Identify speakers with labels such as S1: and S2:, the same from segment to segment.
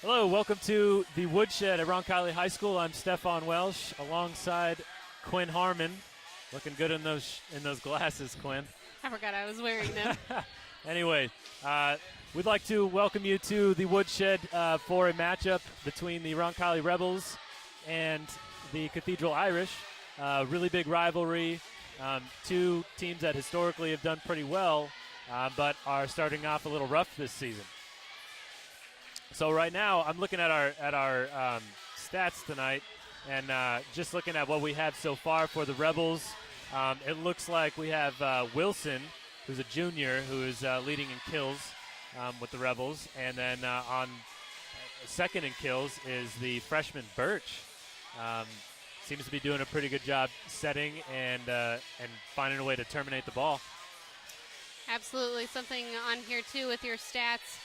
S1: Hello, welcome to the Woodshed at Roncalli High School. I'm Stefan Welsh alongside Quinn Harmon. Looking good in those glasses, Quinn.
S2: I forgot I was wearing them.
S1: Anyway, we'd like to welcome you to the Woodshed for a matchup between the Roncalli Rebels and the Cathedral Irish. Really big rivalry. Two teams that historically have done pretty well, but are starting off a little rough this season. So right now, I'm looking at our stats tonight, and just looking at what we have so far for the Rebels. It looks like we have Wilson, who's a junior, who is leading in kills with the Rebels, and then on second in kills is the freshman Birch. Seems to be doing a pretty good job setting and finding a way to terminate the ball.
S2: Absolutely. Something on here, too, with your stats.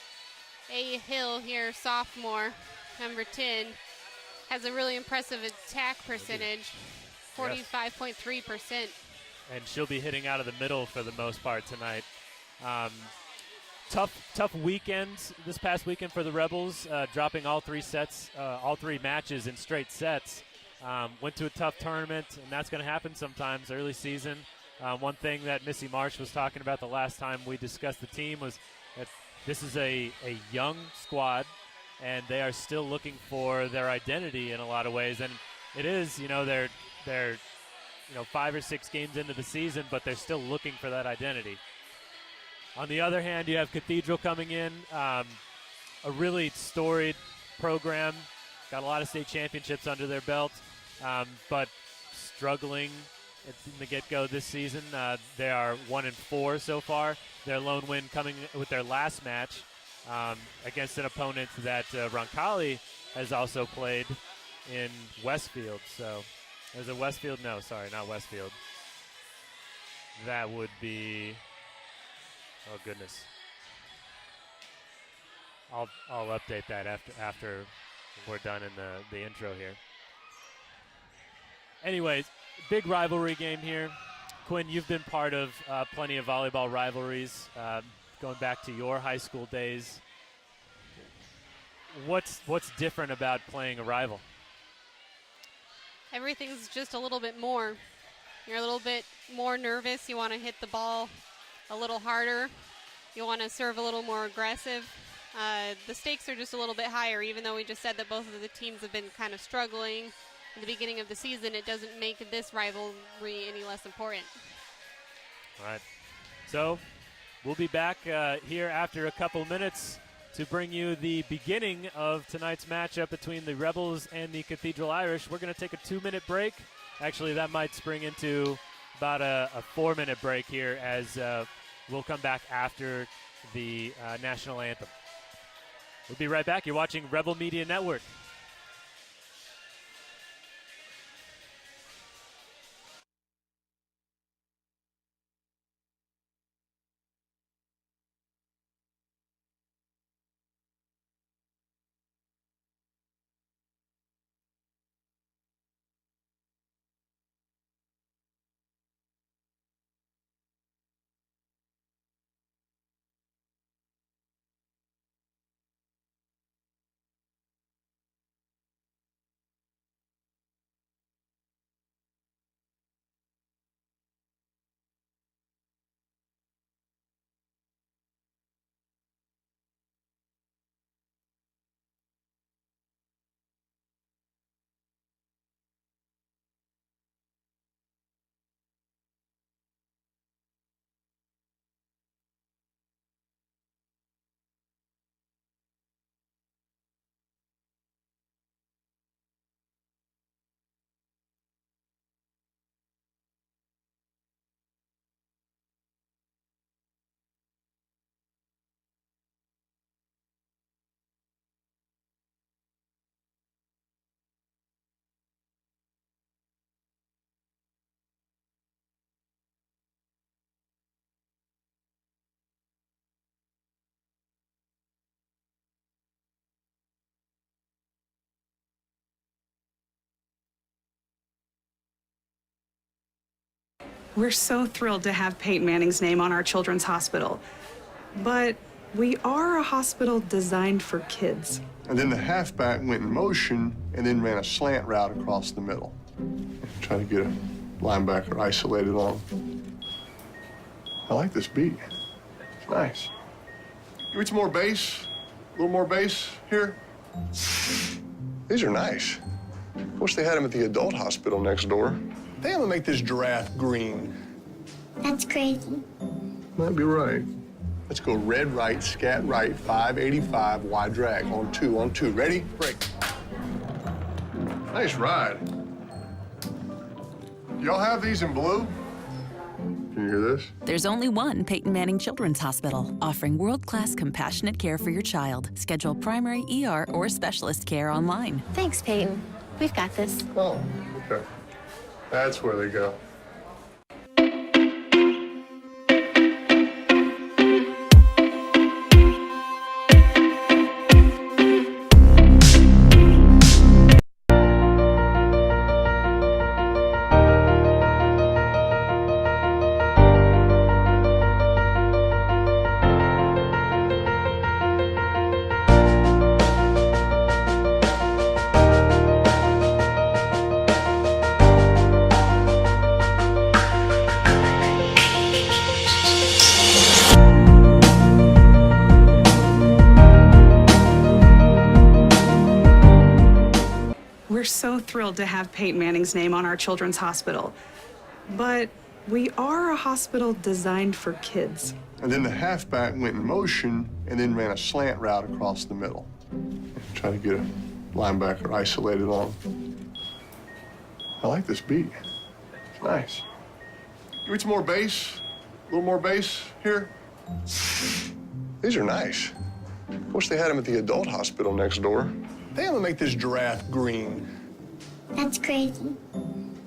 S2: A. Hill here, sophomore, number 10, has a really impressive attack percentage, 45.3%.
S1: And she'll be hitting out of the middle for the most part tonight. Tough weekend this past weekend for the Rebels, dropping all three matches in straight sets. Went to a tough tournament, and that's going to happen sometimes early season. One thing that Missy Marsh was talking about the last time we discussed the team was that this is a young squad, and they are still looking for their identity in a lot of ways. And it is, they're 5 or 6 games into the season, but they're still looking for that identity. On the other hand, you have Cathedral coming in, a really storied program, got a lot of state championships under their belt, but struggling in the get-go this season. They are 1-4 so far. Their lone win coming with their last match against an opponent that Roncalli has also played in Westfield. So there's a Westfield. No, sorry, not Westfield. That would be. Oh goodness. I'll update that after we're done in the intro here. Anyways, big rivalry game here. Quinn, you've been part of plenty of volleyball rivalries going back to your high school days. What's different about playing a rival?
S2: Everything's just a little bit more. You're a little bit more nervous. You want to hit the ball a little harder. You want to serve a little more aggressive. The stakes are just a little bit higher, even though we just said that both of the teams have been kind of struggling in the beginning of the season. It doesn't make this rivalry any less important.
S1: All right. So we'll be back here after a couple minutes to bring you the beginning of tonight's matchup between the Rebels and the Cathedral Irish. We're going to take a 2-minute break. Actually, that might spring into about a 4-minute break here, as we'll come back after the national anthem. We'll be right back. You're watching Rebel Media Network.
S3: We're so thrilled to have Peyton Manning's name on our children's hospital. But we are a hospital designed for kids.
S4: And then the halfback went in motion and then ran a slant route across the middle. Try to get a linebacker isolated on him. I like this beat. It's nice. Give me some more bass. A little more bass here. These are nice. Wish they had them at the adult hospital next door. They have to make this giraffe green.
S5: That's crazy.
S4: Might be right. Let's go red right, scat right, 585, wide drag. On two. Ready? Break. Nice ride. Y'all have these in blue? Can you hear this?
S6: There's only one Peyton Manning Children's Hospital, offering world-class compassionate care for your child. Schedule primary, ER, or specialist care online.
S5: Thanks, Peyton. We've got this.
S4: Oh, okay. That's where they go.
S3: We're so thrilled to have Peyton Manning's name on our children's hospital. But we are a hospital designed for kids.
S4: And then the halfback went in motion and then ran a slant route across the middle. Try to get a linebacker isolated on him. I like this beat. It's nice. Give me some more bass. A little more bass here. These are nice. Wish they had them at the adult hospital next door. They have to make this giraffe green.
S5: That's crazy.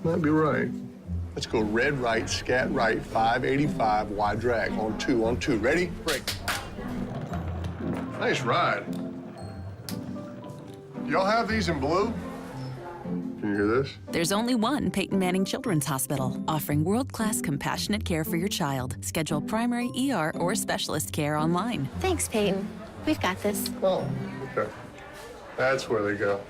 S4: Might be right. Let's go red right, scat right, 585, wide drag. On two. Ready? Break. Nice ride. Y'all have these in blue? Can you hear this?
S6: There's only one Peyton Manning Children's Hospital, offering world-class compassionate care for your child. Schedule primary, ER, or specialist care online.
S5: Thanks, Peyton. We've got this.
S4: Oh, okay. That's where they go.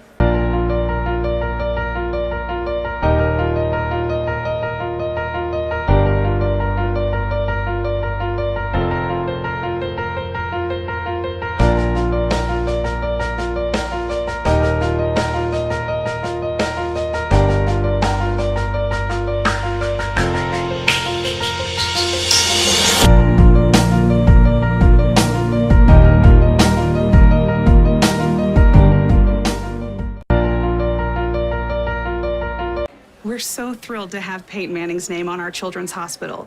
S3: We're so thrilled to have Peyton Manning's name on our children's hospital.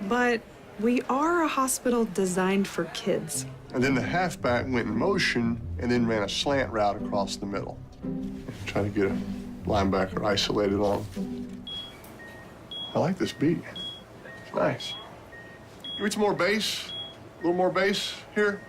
S3: But we are a hospital designed for kids.
S4: And then the halfback went in motion and then ran a slant route across the middle. Try to get a linebacker isolated on him. I like this beat. It's nice. Give me some more bass. A little more bass here.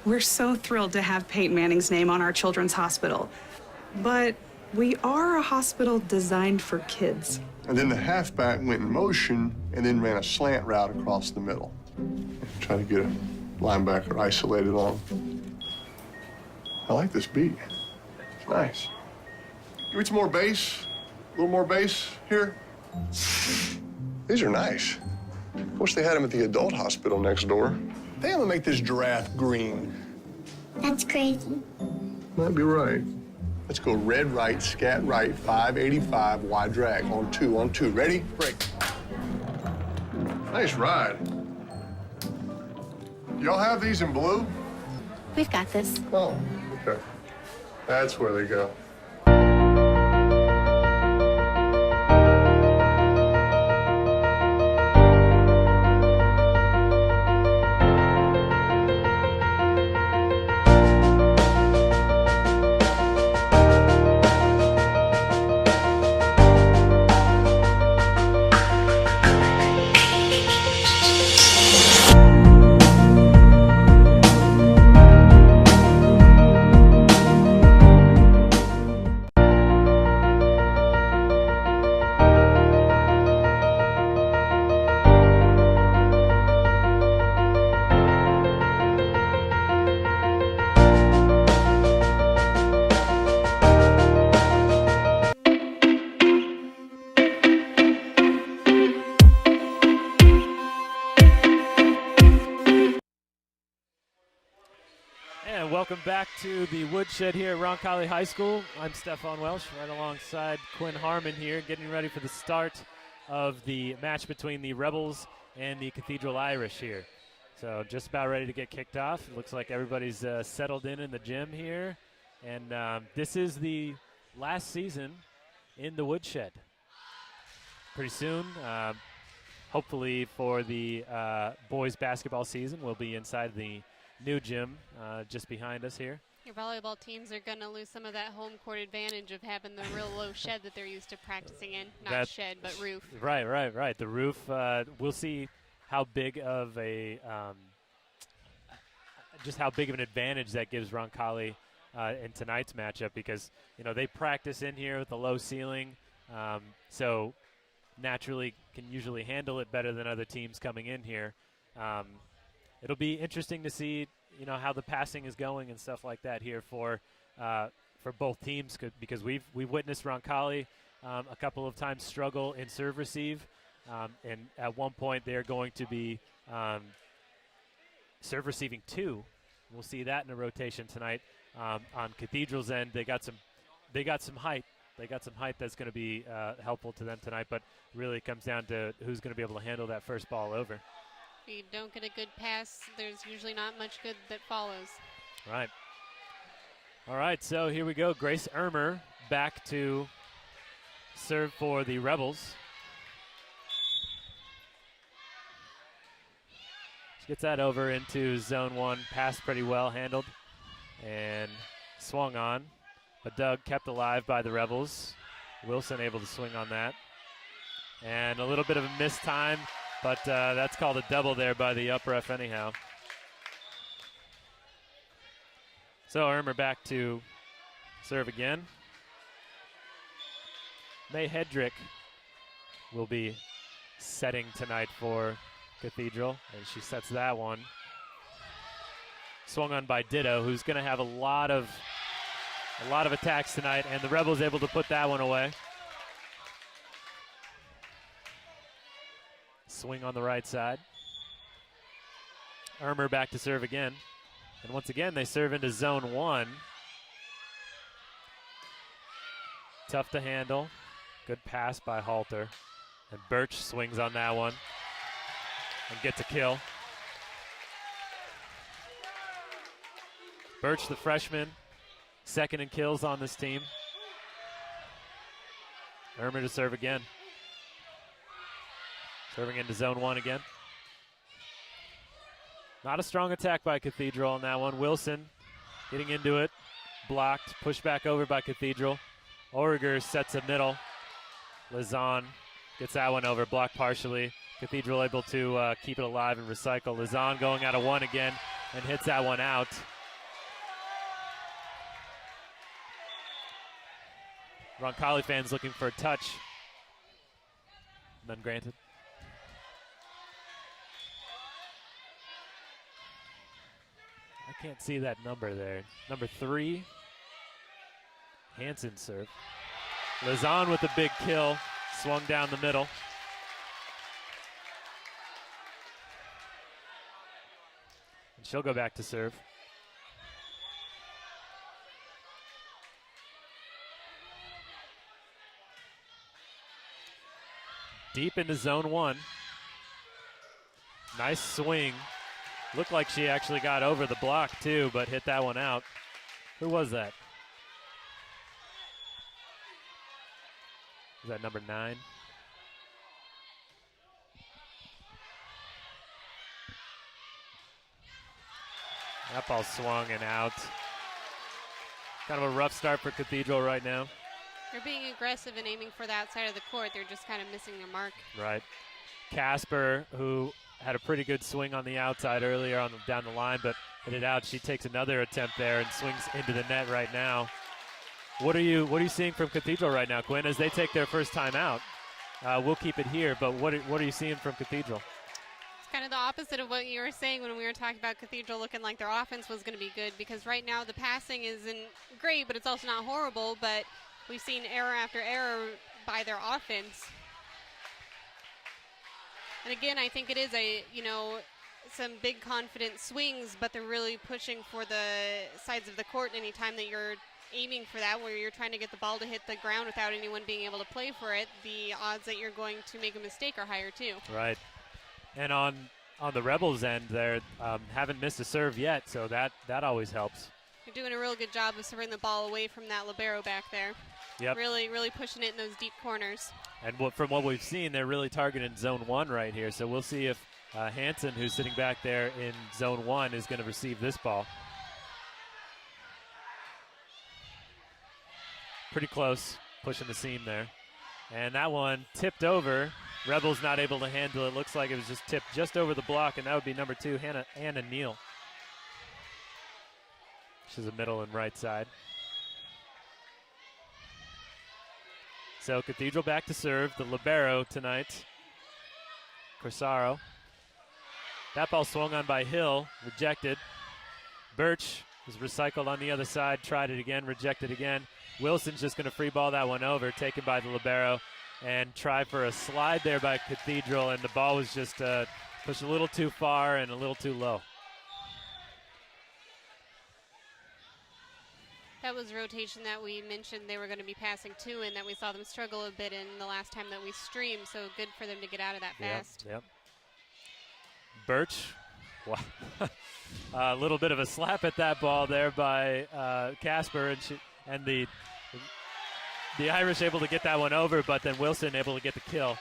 S3: We're so thrilled to have Peyton Manning's name on our children's hospital. But we are a hospital designed for kids.
S4: And then the halfback went in motion and then ran a slant route across the middle. Try to get a linebacker isolated on him. I like this beat. It's nice. Give me some more bass. A little more bass here. These are nice. Wish they had them at the adult hospital next door. They have to make this giraffe green.
S5: That's crazy.
S4: Might be right. Let's go red right, scat right, 585, wide drag. On two. Ready? Break. Nice ride. Y'all have these in blue?
S5: We've got this.
S4: Oh, okay. That's where they go.
S1: And welcome back to the Woodshed here at Roncalli High School. I'm Stefan Welsh, right alongside Quinn Harmon here, getting ready for the start of the match between the Rebels and the Cathedral Irish here. So just about ready to get kicked off. It looks like everybody's settled in the gym here. And this is the last season in the Woodshed. Pretty soon, hopefully for the boys basketball season, we'll be inside the new gym just behind us here.
S2: Your volleyball teams are going to lose some of that home court advantage of having the real low shed that they're used to practicing in. Not shed, but roof.
S1: Right. The roof, we'll see how big of a just how big of an advantage that gives Roncalli in tonight's matchup, because they practice in here with a low ceiling, so naturally can usually handle it better than other teams coming in here. It'll be interesting to see, how the passing is going and stuff like that here for both teams, because we've witnessed Roncalli a couple of times struggle in serve receive, and at one point they're going to be serve receiving 2. We'll see that in a rotation tonight. On Cathedral's end, they got some height. They got some height that's going to be helpful to them tonight, but really it comes down to who's going to be able to handle that first ball over.
S2: If you don't get a good pass, there's usually not much good that follows.
S1: Right. All right, so here we go. Grace Ermer back to serve for the Rebels. She gets that over into zone 1. Passed pretty well, handled, and swung on. But Doug kept alive by the Rebels. Wilson able to swing on that. And a little bit of a missed time, but that's called a double there by the up ref anyhow. So Ermer back to serve again. May Hedrick will be setting tonight for Cathedral, and she sets that one. Swung on by Ditto, who's going to have a lot of attacks tonight, and the Rebels able to put that one away. Swing on the right side. Ermer back to serve again. And once again, they serve into zone 1. Tough to handle. Good pass by Halter. And Birch swings on that one and gets a kill. Birch, the freshman, second in kills on this team. Ermer to serve again. Serving into zone 1 again. Not a strong attack by Cathedral on that one. Wilson getting into it. Blocked. Pushed back over by Cathedral. Origer sets a middle. Lazan gets that one over. Blocked partially. Cathedral able to keep it alive and recycle. Lazan going out of 1 again and hits that one out. Roncalli fans looking for a touch. None granted. I can't see that number there. Number 3. Hansen serve. Lazan with a big kill. Swung down the middle. And she'll go back to serve. Deep into zone 1. Nice swing. Looked like she actually got over the block too, but hit that one out. Who was that? Was that number 9? That ball swung and out. Kind of a rough start for Cathedral right now.
S2: They're being aggressive and aiming for the outside of the court. They're just kind of missing their mark.
S1: Right. Casper, who had a pretty good swing on the outside earlier on down the line, but hit it out. She takes another attempt there and swings into the net right now. What are you seeing from Cathedral right now, Quinn, as they take their first time out? We'll keep it here, but what are you seeing from Cathedral?
S2: It's kind of the opposite of what you were saying when we were talking about Cathedral looking like their offense was going to be good, because right now the passing isn't great, but it's also not horrible, but we've seen error after error by their offense. And again, I think it is some big confident swings, but they're really pushing for the sides of the court anytime that you're aiming for that, where you're trying to get the ball to hit the ground without anyone being able to play for it. The odds that you're going to make a mistake are higher too.
S1: Right. And on the Rebels end, they haven't missed a serve yet, so that always helps.
S2: You're doing a real good job of serving the ball away from that libero back there.
S1: Yep.
S2: Really, really pushing it in those deep corners.
S1: And from what we've seen, they're really targeting zone 1 right here. So we'll see if Hansen, who's sitting back there in zone 1, is going to receive this ball. Pretty close, pushing the seam there. And that one tipped over. Rebels not able to handle it. Looks like it was just tipped just over the block, and that would be number 2, Anna Neal. She's a middle and right side. So Cathedral back to serve. The libero tonight, Corsaro. That ball swung on by Hill, rejected. Birch was recycled on the other side, tried it again, rejected again. Wilson's just going to free ball that one over, taken by the libero, and try for a slide there by Cathedral, and the ball was just pushed a little too far and a little too low.
S2: That was rotation that we mentioned they were going to be passing to, and that we saw them struggle a bit in the last time that we streamed, so good for them to get out of that fast.
S1: Yep. Birch, wow. A little bit of a slap at that ball there by Casper, and the Irish able to get that one over, but then Wilson able to get the kill.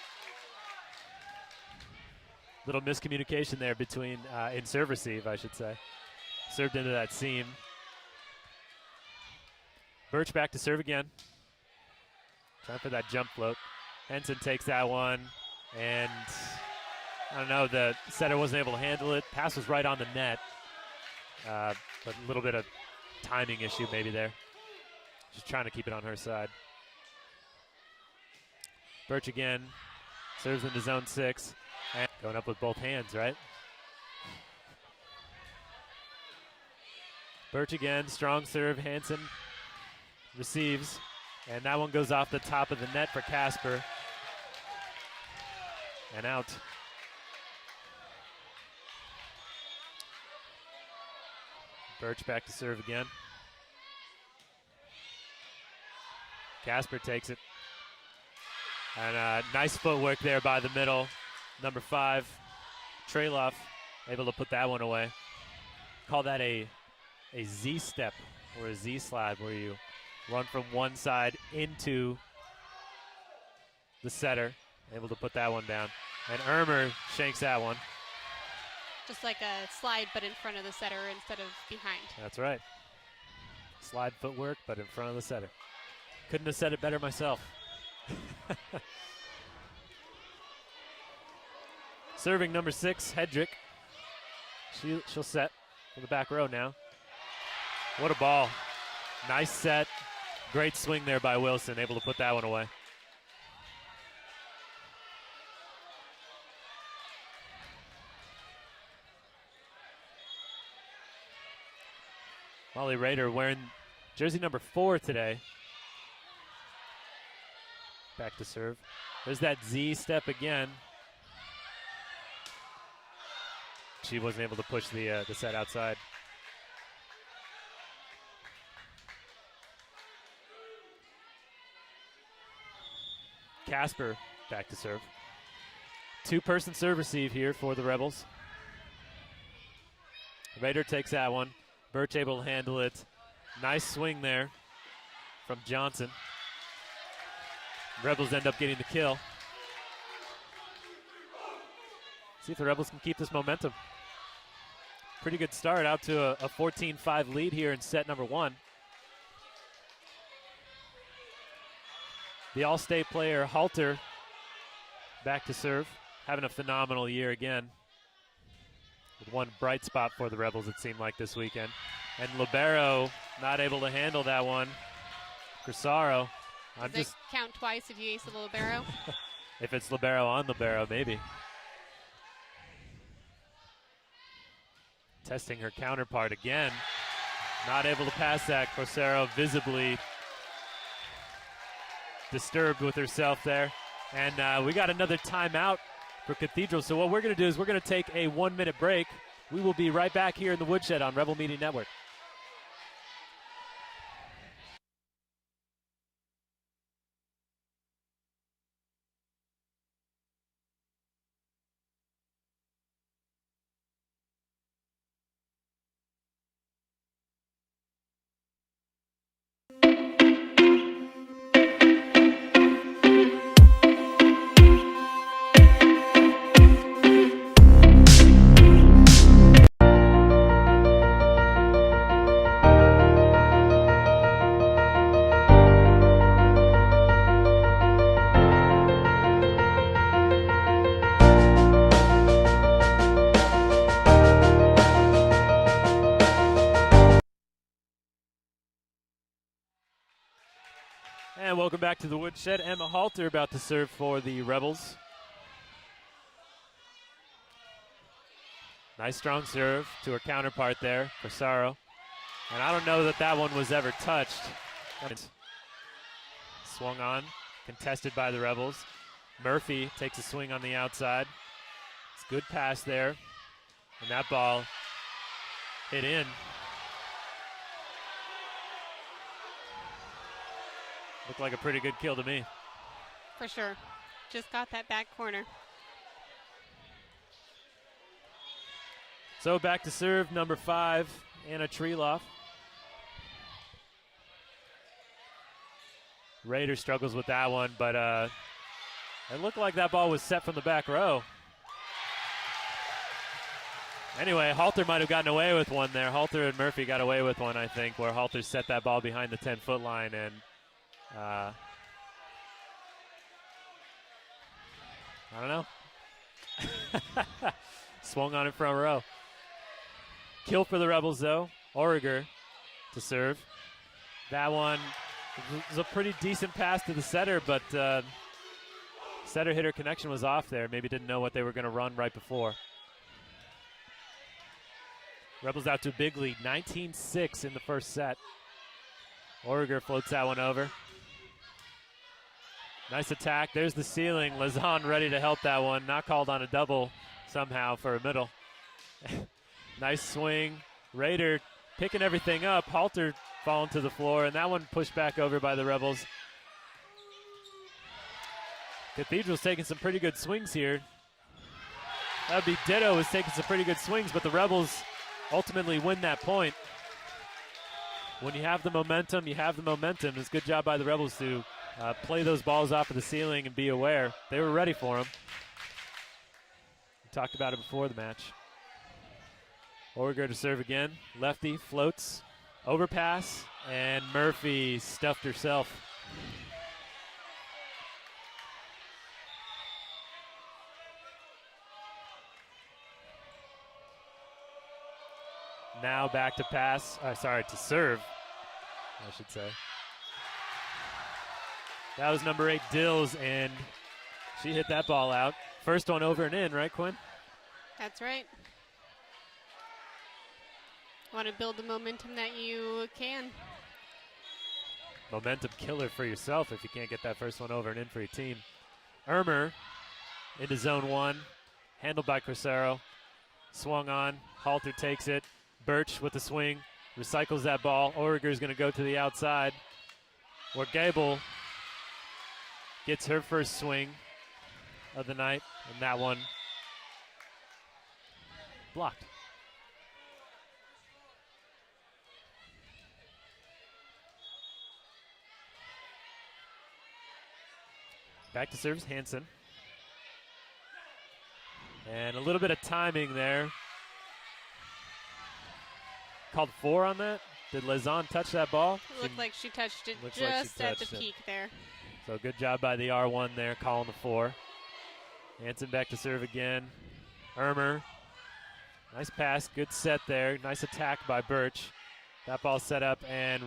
S1: Little miscommunication there between, in serve receive, I should say. Served into that seam. Birch back to serve again. Trying for that jump float. Henson takes that one, and I don't know, the setter wasn't able to handle it. Pass was right on the net, but a little bit of timing issue maybe there. Just trying to keep it on her side. Birch again, serves into zone 6, and going up with both hands, right? Birch again, strong serve, Hansen receives, and that one goes off the top of the net for Casper, and out. Birch back to serve again. Casper takes it. And nice footwork there by the middle. Number 5, Trailoff, able to put that one away. Call that a Z step or a Z slide, where you run from one side into the setter, able to put that one down. And Ermer shanks that one.
S2: Just like a slide, but in front of the setter instead of behind.
S1: That's right. Slide footwork, but in front of the setter. Couldn't have said it better myself. Serving number 6, Hedrick. She'll set for the back row now. What a ball. Nice set. Great swing there by Wilson, able to put that one away. Molly Rader wearing jersey number 4 today. Back to serve. There's that Z step again. She wasn't able to push the set outside. Casper back to serve. 2-person serve receive here for the Rebels. Rader takes that one. Birch able to handle it. Nice swing there from Johnson. Rebels end up getting the kill. See if the Rebels can keep this momentum. Pretty good start out to a 14-5 lead here in set number 1. The All-State player Halter back to serve, having a phenomenal year again. With one bright spot for the Rebels, it seemed like this weekend. And Libero not able to handle that one. Grisaro.
S2: Does it count twice if you ace the Libero?
S1: If it's Libero on Libero, maybe. Testing her counterpart again. Not able to pass that. Corsaro visibly disturbed with herself there. And we got another timeout for Cathedral. So what we're going to do is we're going to take a 1-minute break. We will be right back here in the Woodshed on Rebel Media Network. And welcome back to the Woodshed. Emma Halter about to serve for the Rebels. Nice strong serve to her counterpart there, Corsaro. And I don't know that that one was ever touched. Swung on, contested by the Rebels. Murphy takes a swing on the outside. It's a good pass there. And that ball hit in. Looked like a pretty good kill to me.
S2: For sure. Just got that back corner.
S1: So back to serve, number 5, Anna Treloff. Raider struggles with that one, but it looked like that ball was set from the back row. Anyway, Halter might have gotten away with one there. Halter and Murphy got away with one, I think, where Halter set that ball behind the 10-foot line and I don't know. Swung on in front row. Kill for the Rebels, though. Origer to serve. That one was a pretty decent pass to the setter, but setter-hitter connection was off there. Maybe didn't know what they were going to run right before. Rebels out to a big lead, 19-6 in the first set. Origer floats that one over. Nice attack. There's the ceiling. Lazan ready to help that one. Not called on a double somehow for a middle. Nice swing. Raider picking everything up. Halter falling to the floor, and that one pushed back over by the Rebels. Cathedral's taking some pretty good swings here. That would be Ditto is taking some pretty good swings, but the Rebels ultimately win that point. When you have the momentum, you have the momentum. It's a good job by the Rebels to play those balls off of the ceiling and be aware. They were ready for them. We talked about it before the match. Origer to serve again. Lefty floats. Overpass. And Murphy stuffed herself. Now back to pass. To serve, I should say. That was number 8, Dills, and she hit that ball out. First one over and in, right, Quinn?
S2: That's right. Want to build the momentum that you can.
S1: Momentum killer for yourself if you can't get that first one over and in for your team. Ermer into zone 1, handled by Corsaro. Swung on, Halter takes it. Birch with the swing, recycles that ball. Origer's going to go to the outside, where Gable gets her first swing of the night, and that one blocked. Back to serves Hansen. And a little bit of timing there. Called 4 on that. Did Lazan touch that ball?
S2: It looked like she touched it
S1: looks like she
S2: just at the
S1: touched it.
S2: peak there.
S1: So good job by the R1 there, calling the 4. Hansen back to serve again. Ermer. Nice pass, good set there. Nice attack by Birch. That ball set up and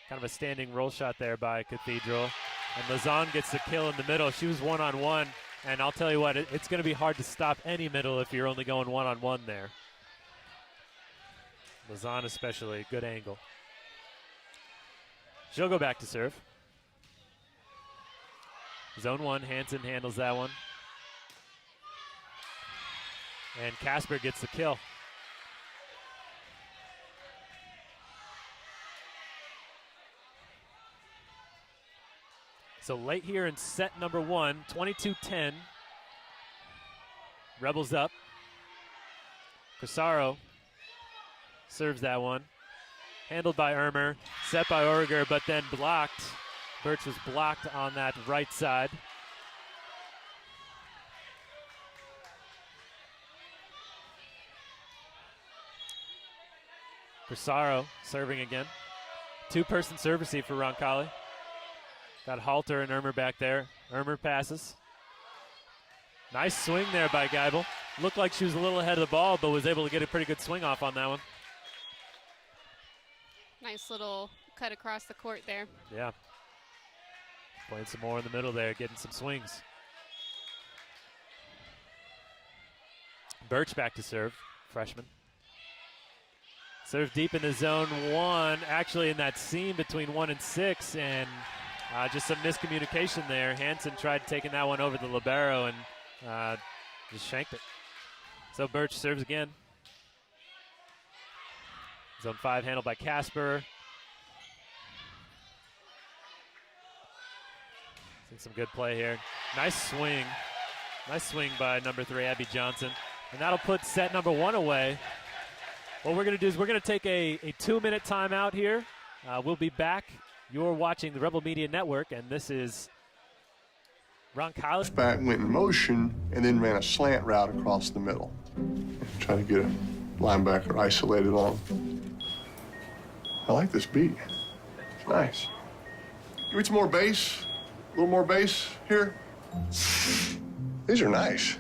S1: kind of a standing roll shot there by Cathedral. And Lazan gets the kill in the middle. She was one-on-one, and I'll tell you what, it's going to be hard to stop any middle if you're only going one-on-one there. Lazan especially, good angle. She'll go back to serve. Zone 1, Hansen handles that one. And Casper gets the kill. So late here in set number 1, 22-10. Rebels up. Crisaro serves that one. Handled by Ermer, set by Orger, but then blocked. Birch was blocked on that right side. Crisaro serving again. 2-person serve receive for Roncalli. Got Halter and Ermer back there. Ermer passes. Nice swing there by Geibel. Looked like she was a little ahead of the ball, but was able to get a pretty good swing off on that one.
S2: Nice little cut across the court there.
S1: Yeah. Playing some more in the middle there, getting some swings. Birch back to serve, freshman. Serve deep in the zone 1, actually in that seam between 1 and 6, and just some miscommunication there. Hansen tried taking that one over the libero and just shanked it. So Birch serves again. Zone 5 handled by Casper. Seeing some good play here. Nice swing. Nice swing by number 3, Abby Johnson. And that'll put set number 1 away. What we're going to do is we're going to take a 2-minute timeout here. We'll be back. You're watching the Rebel Media Network, and this is Roncalli.
S4: Back went in motion and then ran a slant route across the middle. Try to get a linebacker isolated on him. I like this beat. It's nice. Give me some more bass. A little more bass here. These are nice.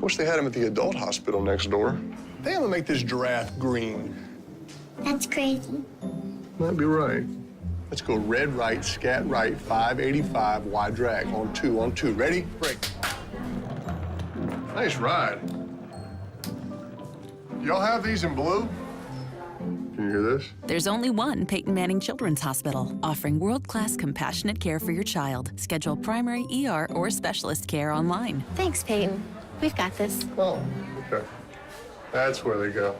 S4: Wish they had them at the adult hospital next door. I think I'm gonna make this giraffe green.
S5: That's crazy.
S4: Might be right. Let's go red right, scat right, 585, wide drag. On two. Ready? Break. Nice ride. Y'all have these in blue? Can you hear this?
S6: There's only one Peyton Manning Children's Hospital, offering world-class compassionate care for your child. Schedule primary ER or specialist care online.
S5: Thanks, Peyton. We've got this.
S4: Oh, okay. That's where they go.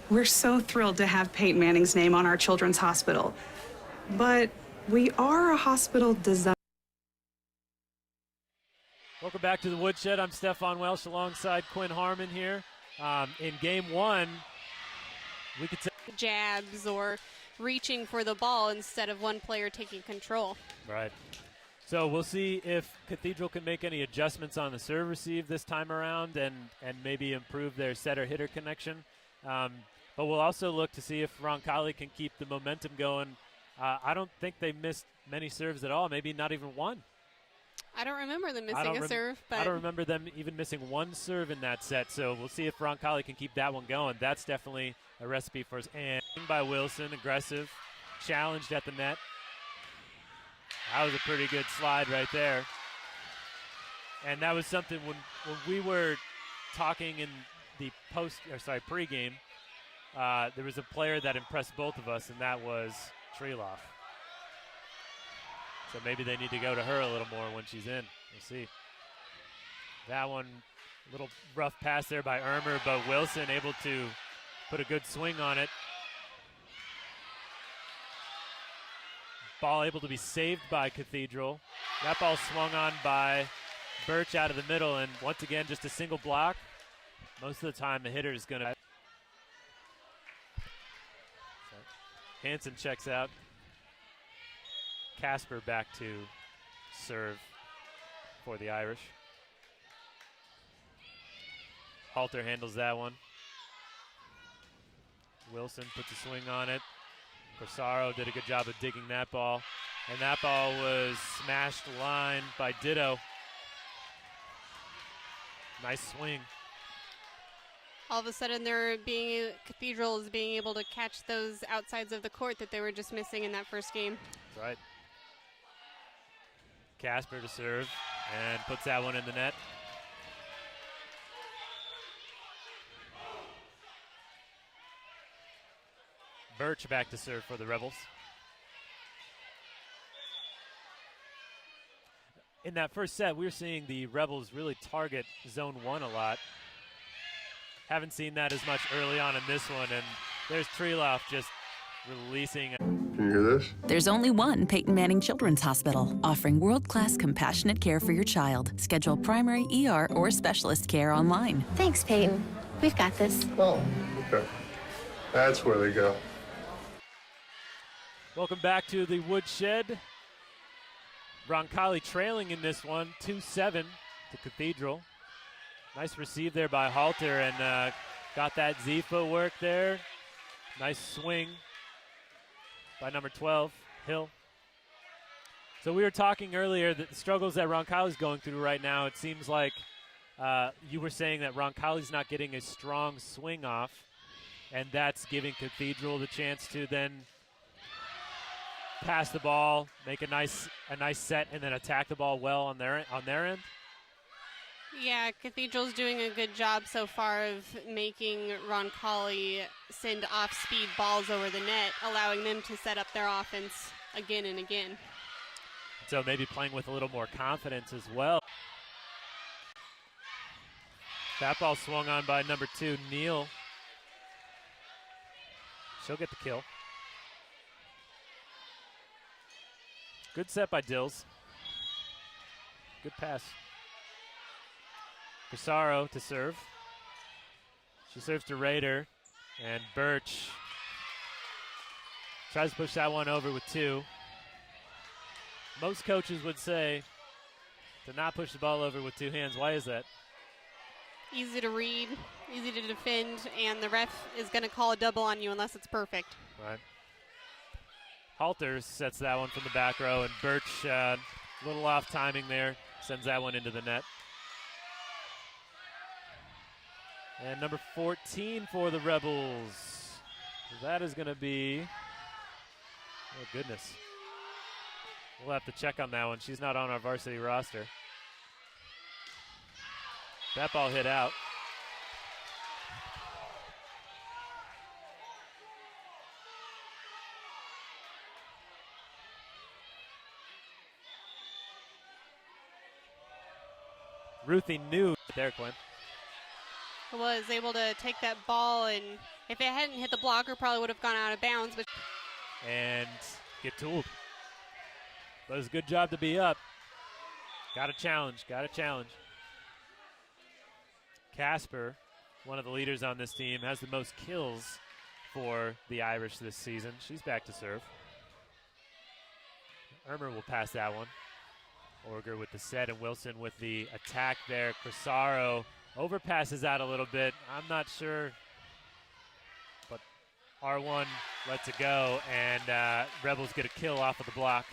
S3: We're so thrilled to have Peyton Manning's name on our children's hospital. But we are a hospital designed.
S1: Welcome back to the Woodshed. I'm Stefan Welsh alongside Quinn Harmon here. In game 1, we could say
S2: Jabs or reaching for the ball instead of one player taking control.
S1: right. So we'll see if Cathedral can make any adjustments on the serve receive this time around and maybe improve their setter-hitter connection. But we'll also look to see if Roncalli can keep the momentum going. I don't think they missed many serves at all, maybe not even one.
S2: I don't remember them missing a serve. But
S1: I don't remember them even missing one serve in that set, so we'll see if Roncalli can keep that one going. That's definitely a recipe for us. And by Wilson, aggressive, challenged at the net. That was a pretty good slide right there. And that was something when we were talking in the pregame, there was a player that impressed both of us, and that was Treloff. So maybe they need to go to her a little more when she's in. We'll see. That one, a little rough pass there by Ermer, but Wilson able to put a good swing on it. Ball able to be saved by Cathedral. That ball swung on by Birch out of the middle, and once again, just a single block. Most of the time, the hitter is going to. Hansen checks out. Casper back to serve for the Irish. Halter handles that one. Wilson puts a swing on it. Corsaro did a good job of digging that ball. And that ball was smashed line by Ditto. Nice swing.
S2: All of a sudden, Cathedral is being able to catch those outsides of the court that they were just missing in that first game.
S1: That's right. Casper to serve and puts that one in the net. Birch back to serve for the Rebels. In that first set, we were seeing the Rebels really target zone 1 a lot. Haven't seen that as much early on in this one, and there's Treloff just releasing.
S4: Can you hear this?
S6: There's only one Peyton Manning Children's Hospital, offering world-class compassionate care for your child. Schedule primary ER or specialist care online.
S5: Thanks, Peyton. We've got this.
S4: Oh, okay. That's where they go.
S1: Welcome back to the Woodshed. Roncalli trailing in this one, 2-7 to Cathedral. Nice receive there by Halter, and got that Z footwork there. Nice swing by number 12, Hill. So we were talking earlier that the struggles that Roncalli's going through right now, it seems like you were saying that Roncalli's not getting a strong swing off, and that's giving Cathedral the chance to then pass the ball, make a nice set, and then attack the ball well on their end.
S2: Yeah, Cathedral's doing a good job so far of making Roncalli send off-speed balls over the net, allowing them to set up their offense again and again.
S1: So maybe playing with a little more confidence as well. That ball swung on by number 2, Neal. She'll get the kill. Good set by Dills. Good pass. Corsaro to serve. She serves to Rader, and Birch tries to push that one over with 2. Most coaches would say to not push the ball over with 2 hands. Why is that?
S2: Easy to read, easy to defend, and the ref is going to call a double on you unless it's perfect.
S1: Right. Halter sets that one from the back row, and Birch, a little off timing there, sends that one into the net. And number 14 for the Rebels. That is going to be, oh goodness. We'll have to check on that one. She's not on our varsity roster. That ball hit out. Ruthie knew there, Quinn.
S2: Was able to take that ball, and if it hadn't hit the blocker, probably would have gone out of bounds. But
S1: and get tooled. But it was a good job to be up. Got a challenge, Casper, one of the leaders on this team, has the most kills for the Irish this season. She's back to serve. Ermer will pass that one. Orger with the set, and Wilson with the attack there. Corsaro overpasses out a little bit. I'm not sure, but R1 lets it go, and Rebels get a kill off of the block.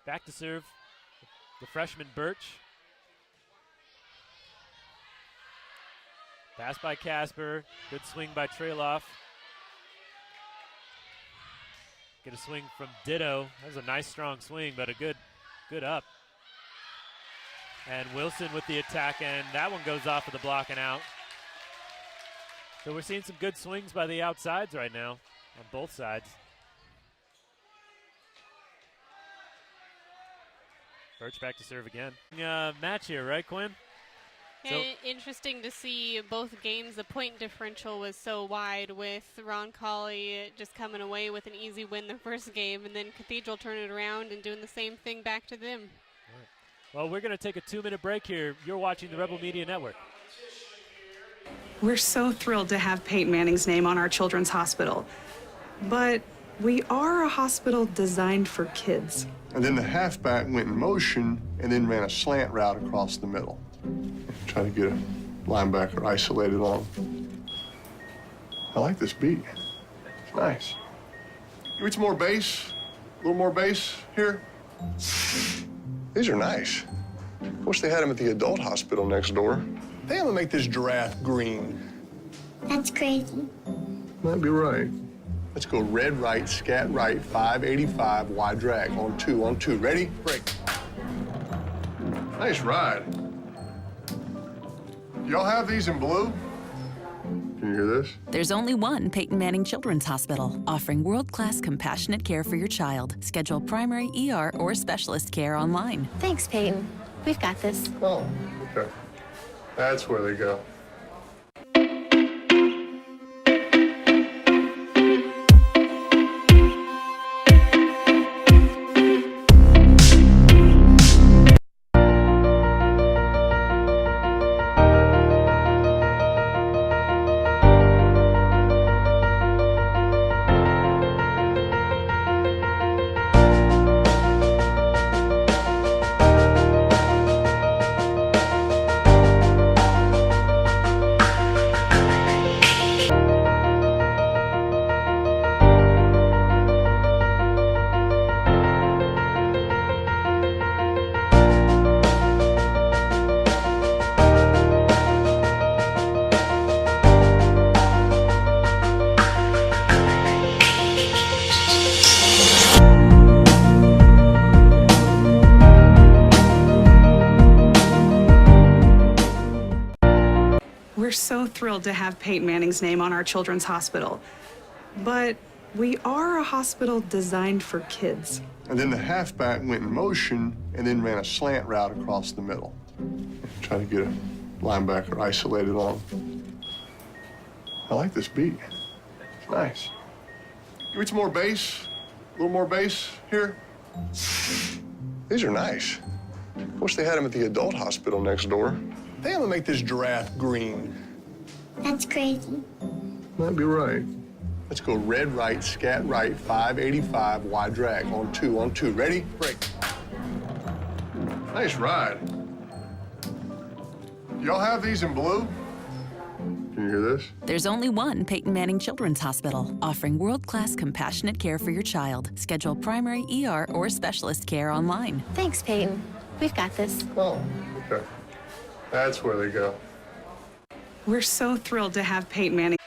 S1: Back to serve the freshman Birch. Pass by Casper. Good swing by Treloff. Get a swing from Ditto. That was a nice strong swing, but a good up. And Wilson with the attack, and that one goes off of the block and out. So we're seeing some good swings by the outsides right now on both sides. Birch back to serve again. Match here, right, Quinn?
S2: Yeah, interesting to see both games. The point differential was so wide, with Roncalli just coming away with an easy win the first game, and then Cathedral turning it around and doing the same thing back to them.
S1: All right. Well, we're going to take a 2-minute break here. You're watching the Rebel Media Network.
S3: We're so thrilled to have Peyton Manning's name on our children's hospital. But we are a hospital designed for kids.
S4: And then the halfback went in motion and then ran a slant route across the middle. Try to get a linebacker isolated on him. I like this beat. It's nice. Give me some more bass. A little more bass here. These are nice. Wish they had them at the adult hospital next door. They have to make this giraffe green.
S5: That's crazy.
S4: Might be right. Let's go red right, scat right, 585, wide drag. On two. Ready? Break. Nice ride. Y'all have these in blue? Can you hear this?
S6: There's only one Peyton Manning Children's Hospital, offering world-class compassionate care for your child. Schedule primary ER or specialist care online.
S5: Thanks, Peyton. We've got this.
S4: Oh, okay. That's where they go.
S3: We're so thrilled to have Peyton Manning's name on our children's hospital. But we are a hospital designed for kids.
S4: And then the halfback went in motion and then ran a slant route across the middle. Try to get a linebacker isolated on him. I like this beat. It's nice. Give me some more bass. A little more bass here. These are nice. Wish they had them at the adult hospital next door. They have to make this giraffe green.
S5: That's crazy.
S4: Might be right. Let's go red right, scat right, 585, wide drag. On two. Ready? Break. Nice ride. Y'all have these in blue? Can you hear this?
S6: There's only one Peyton Manning Children's Hospital, offering world-class compassionate care for your child. Schedule primary ER or specialist care online.
S5: Thanks, Peyton. We've got this.
S4: Oh, okay. That's where they go.
S3: We're so thrilled to have Peyton Manning.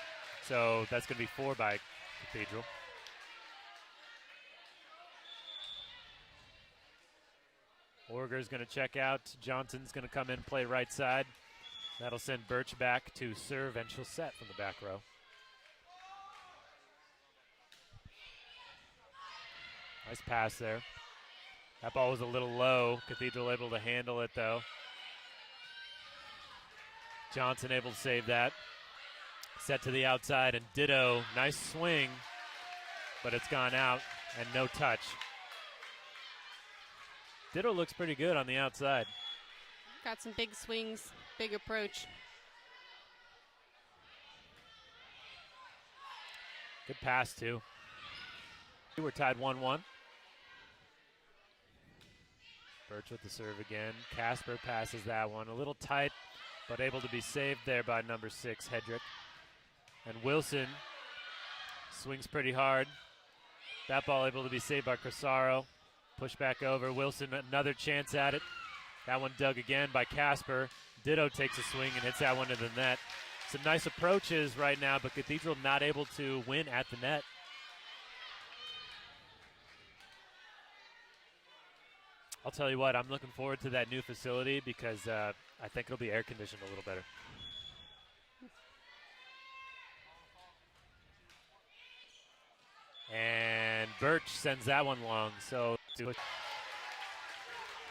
S1: So that's going to be 4 by Cathedral. Orger's going to check out. Johnson's going to come in and play right side. That'll send Birch back to serve, and she'll set from the back row. Nice pass there. That ball was a little low. Cathedral able to handle it, though. Johnson able to save that. Set to the outside, and Ditto, nice swing, but it's gone out, and no touch. Ditto looks pretty good on the outside.
S2: Got some big swings, big approach.
S1: Good pass, too. We're tied 1-1. Birch with the serve again. Casper passes that one. A little tight, but able to be saved there by number 6, Hedrick. And Wilson swings pretty hard. That ball able to be saved by Crosaro. Push back over. Wilson, another chance at it. That one dug again by Casper. Ditto takes a swing and hits that one to the net. Some nice approaches right now, but Cathedral not able to win at the net. I'll tell you what, I'm looking forward to that new facility because I think it'll be air conditioned a little better. And Birch sends that one long. So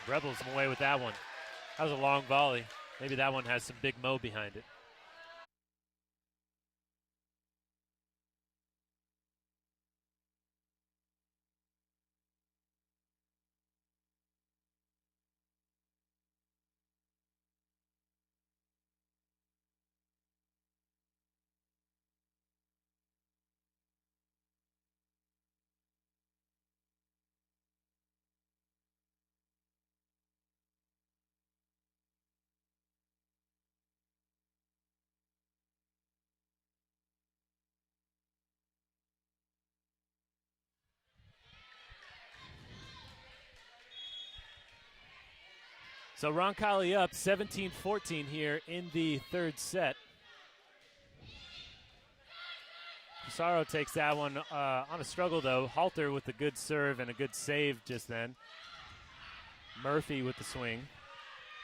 S1: Rebels come away with that one. That was a long volley. Maybe that one has some big mo behind it. So Roncalli up 17-14 here in the third set. Pissarro takes that one on a struggle, though. Halter with a good serve and a good save just then. Murphy with the swing.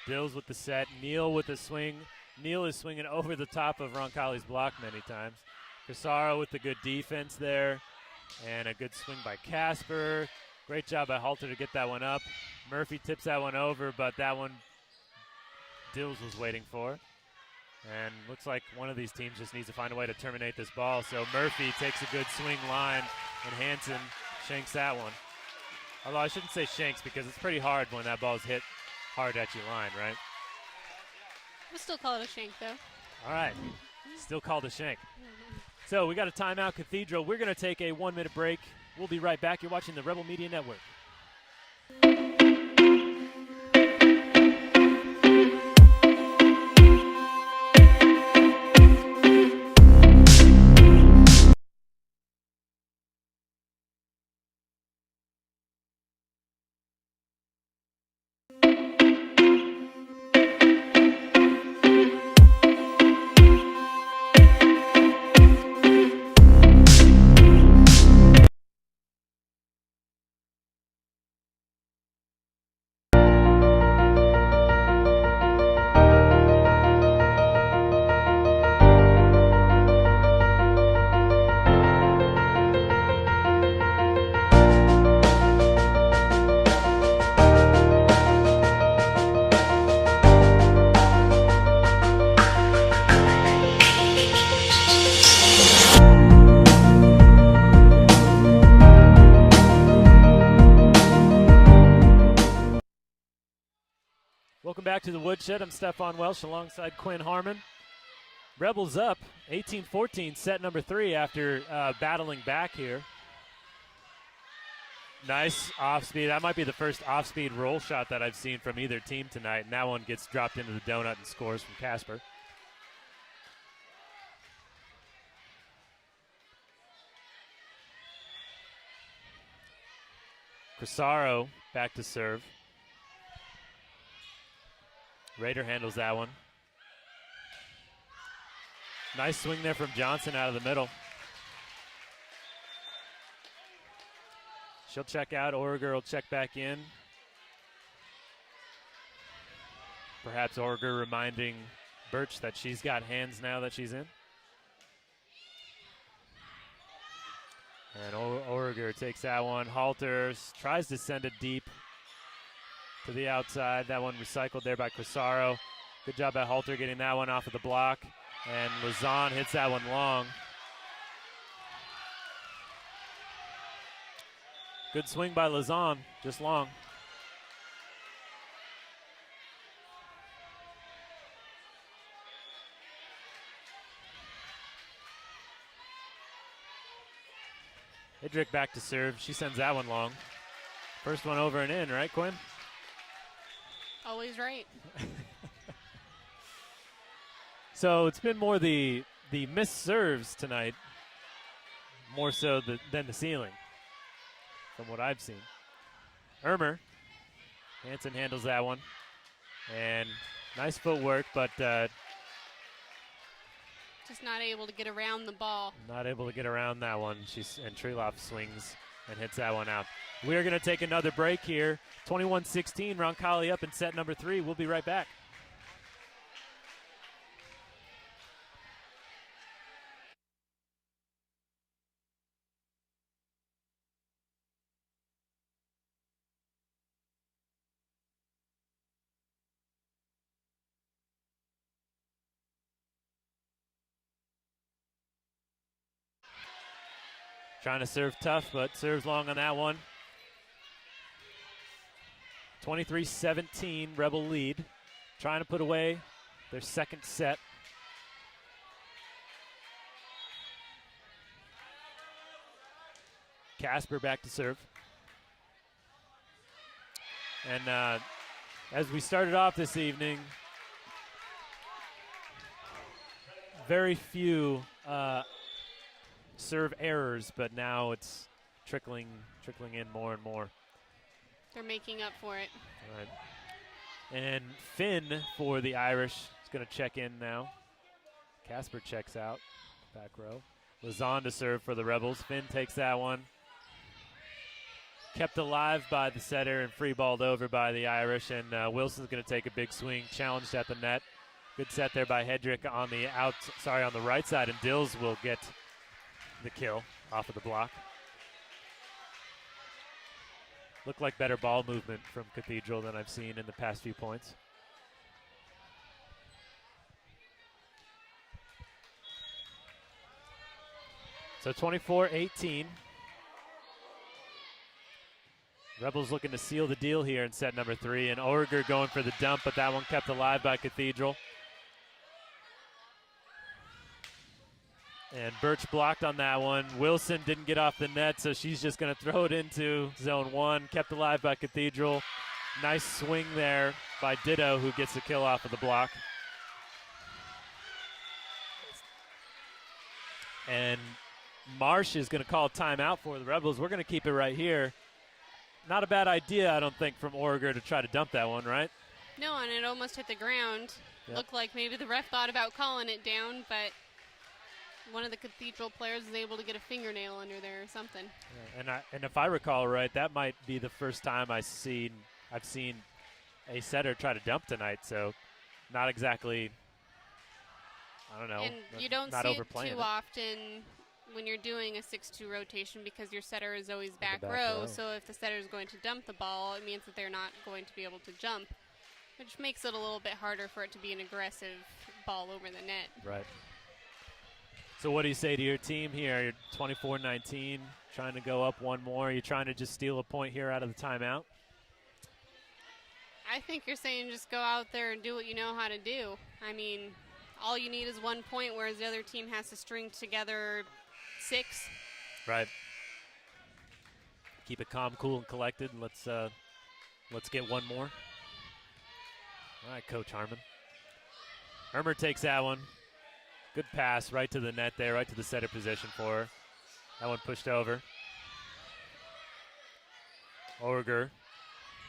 S1: Dills with the set. Neal with the swing. Neal is swinging over the top of Roncalli's block many times. Pissarro with the good defense there. And a good swing by Casper. Great job by Halter to get that one up. Murphy tips that one over, but that one Dills was waiting for. And looks like one of these teams just needs to find a way to terminate this ball. So Murphy takes a good swing line, and Hansen shanks that one. Although I shouldn't say shanks because it's pretty hard when that ball's hit hard at your line, right?
S2: We'll still call it a shank, though.
S1: All right. Still called a shank. So we got a timeout, Cathedral. We're going to take a 1-minute break. We'll be right back. You're watching the Rebel Media Network. Welcome back to the Woodshed. I'm Stefan Welsh alongside Quinn Harmon. Rebels up 18-14, set number 3 after battling back here. Nice off-speed. That might be the first off-speed roll shot that I've seen from either team tonight, and that one gets dropped into the donut and scores from Casper. Crisaro back to serve. Rader handles that one. Nice swing there from Johnson out of the middle. She'll check out. Origer will check back in. Perhaps Origer reminding Birch that she's got hands now that she's in. And Origer takes that one. Halter tries to send it deep to the outside. That one recycled there by Crisaro. Good job by Halter getting that one off of the block. And Lazan hits that one long. Good swing by Lazan, just long. Idrick back to serve. She sends that one long. First one over and in, right, Quinn?
S2: Always right.
S1: So it's been more the missed serves tonight, more so than the ceiling, from what I've seen. Ermer, Hansen handles that one, and nice footwork, but
S2: Just not able to get around the ball.
S1: not able to get around that one. And Treloff swings and hits that one out. We are going to take another break here. 21-16, Roncalli up in set number 3. We'll be right back. Trying to serve tough, but serves long on that one. 23-17, Rebel lead. Trying to put away their second set. Casper back to serve. And as we started off this evening, very few serve errors, but now it's trickling in more and more.
S2: They're making up for it.
S1: All right. And Finn for the Irish is going to check in now. Casper checks out, back row. Lazan to serve for the Rebels. Finn takes that one. Kept alive by the setter and free balled over by the Irish. And Wilson's going to take a big swing, challenged at the net. Good set there by Hedrick on the right side, and Dills will get the kill off of the block. Looked like better ball movement from Cathedral than I've seen in the past few points. So 24-18. Rebels looking to seal the deal here in set number 3, and Orger going for the dump, but that one kept alive by Cathedral. And Birch blocked on that one. Wilson didn't get off the net, so she's just going to throw it into zone 1. Kept alive by Cathedral. Nice swing there by Ditto, who gets the kill off of the block. And Marsh is going to call timeout for the Rebels. We're going to keep it right here. Not a bad idea, I don't think, from Orger to try to dump that one, right?
S2: No, and it almost hit the ground.
S1: Yep.
S2: Looked like maybe the ref thought about calling it down, but one of the Cathedral players was able to get a fingernail under there or something.
S1: Yeah, and if I recall right, that might be the first time I've seen a setter try to dump tonight. So, not exactly. I don't know.
S2: And you don't
S1: not
S2: see it
S1: overplaying
S2: too often when you're doing a 6-2 rotation because your setter is always back row. So if the setter is going to dump the ball, it means that they're not going to be able to jump, which makes it a little bit harder for it to be an aggressive ball over the net.
S1: Right. So what do you say to your team here? You're 24-19, trying to go up one more. You're trying to just steal a point here out of the timeout?
S2: I think you're saying just go out there and do what you know how to do. I mean, all you need is 1 point, whereas the other team has to string together 6.
S1: Right. Keep it calm, cool, and collected. And let's get one more. All right, Coach Harmon. Hermer takes that one. Good pass right to the net there, right to the setter position for her. That one pushed over. Orger,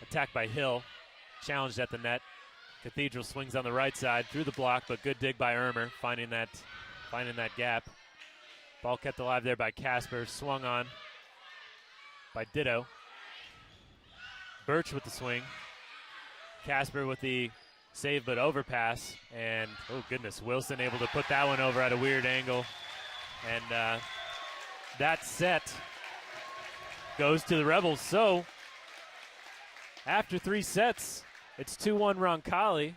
S1: attacked by Hill, challenged at the net. Cathedral swings on the right side through the block, but good dig by Ermer, finding that gap. Ball kept alive there by Casper, swung on by Ditto. Birch with the swing. Casper with the save but overpass, and oh goodness, Wilson able to put that one over at a weird angle. And that set goes to the Rebels. So after 3 sets, it's 2-1 Roncalli.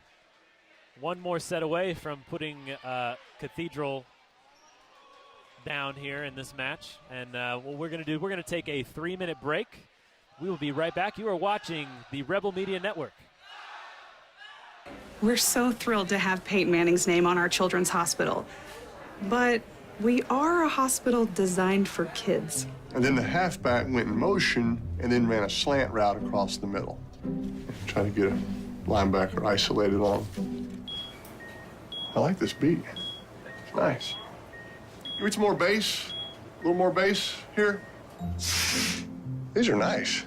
S1: One more set away from putting Cathedral down here in this match. And what we're going to take a 3-minute break. We will be right back. You are watching the Rebel Media Network.
S3: We're so thrilled to have Peyton Manning's name on our children's hospital. But we are a hospital designed for kids.
S4: And then the halfback went in motion and then ran a slant route across the middle. Trying to get a linebacker isolated on him. I like this beat. It's nice. Give me some more bass. A little more bass here. These are nice.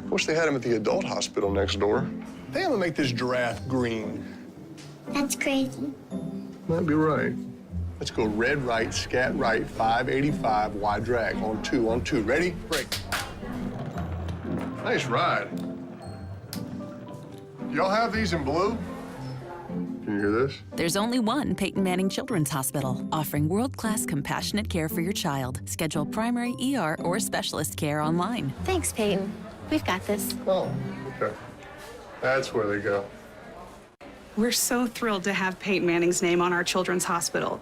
S4: Wish they had them at the adult hospital next door. They have to make this giraffe green.
S5: That's crazy.
S4: Might be right. Let's go red right, scat right, 585, wide drag, on 2, on 2. Ready? Break. Nice ride. Do y'all have these in blue? Can you hear this?
S6: There's only one Peyton Manning Children's Hospital, offering world-class compassionate care for your child. Schedule primary ER or specialist care online.
S5: Thanks, Peyton. We've got this.
S4: Oh, okay. That's where they go.
S3: We're so thrilled to have Peyton Manning's name on our children's hospital.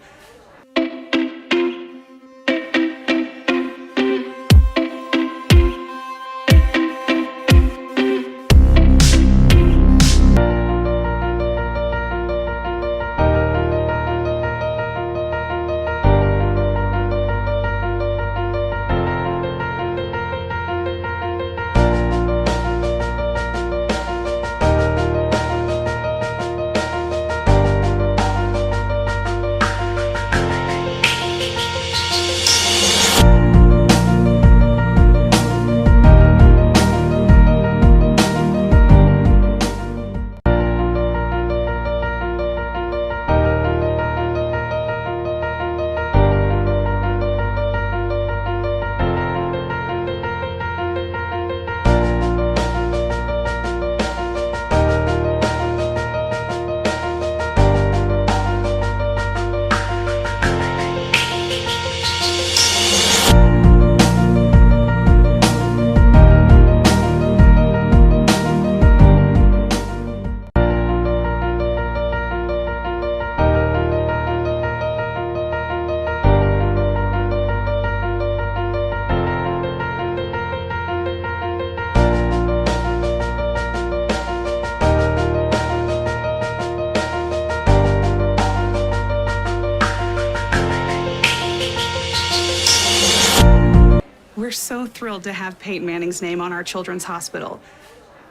S3: so thrilled to have Peyton Manning's name on our children's hospital.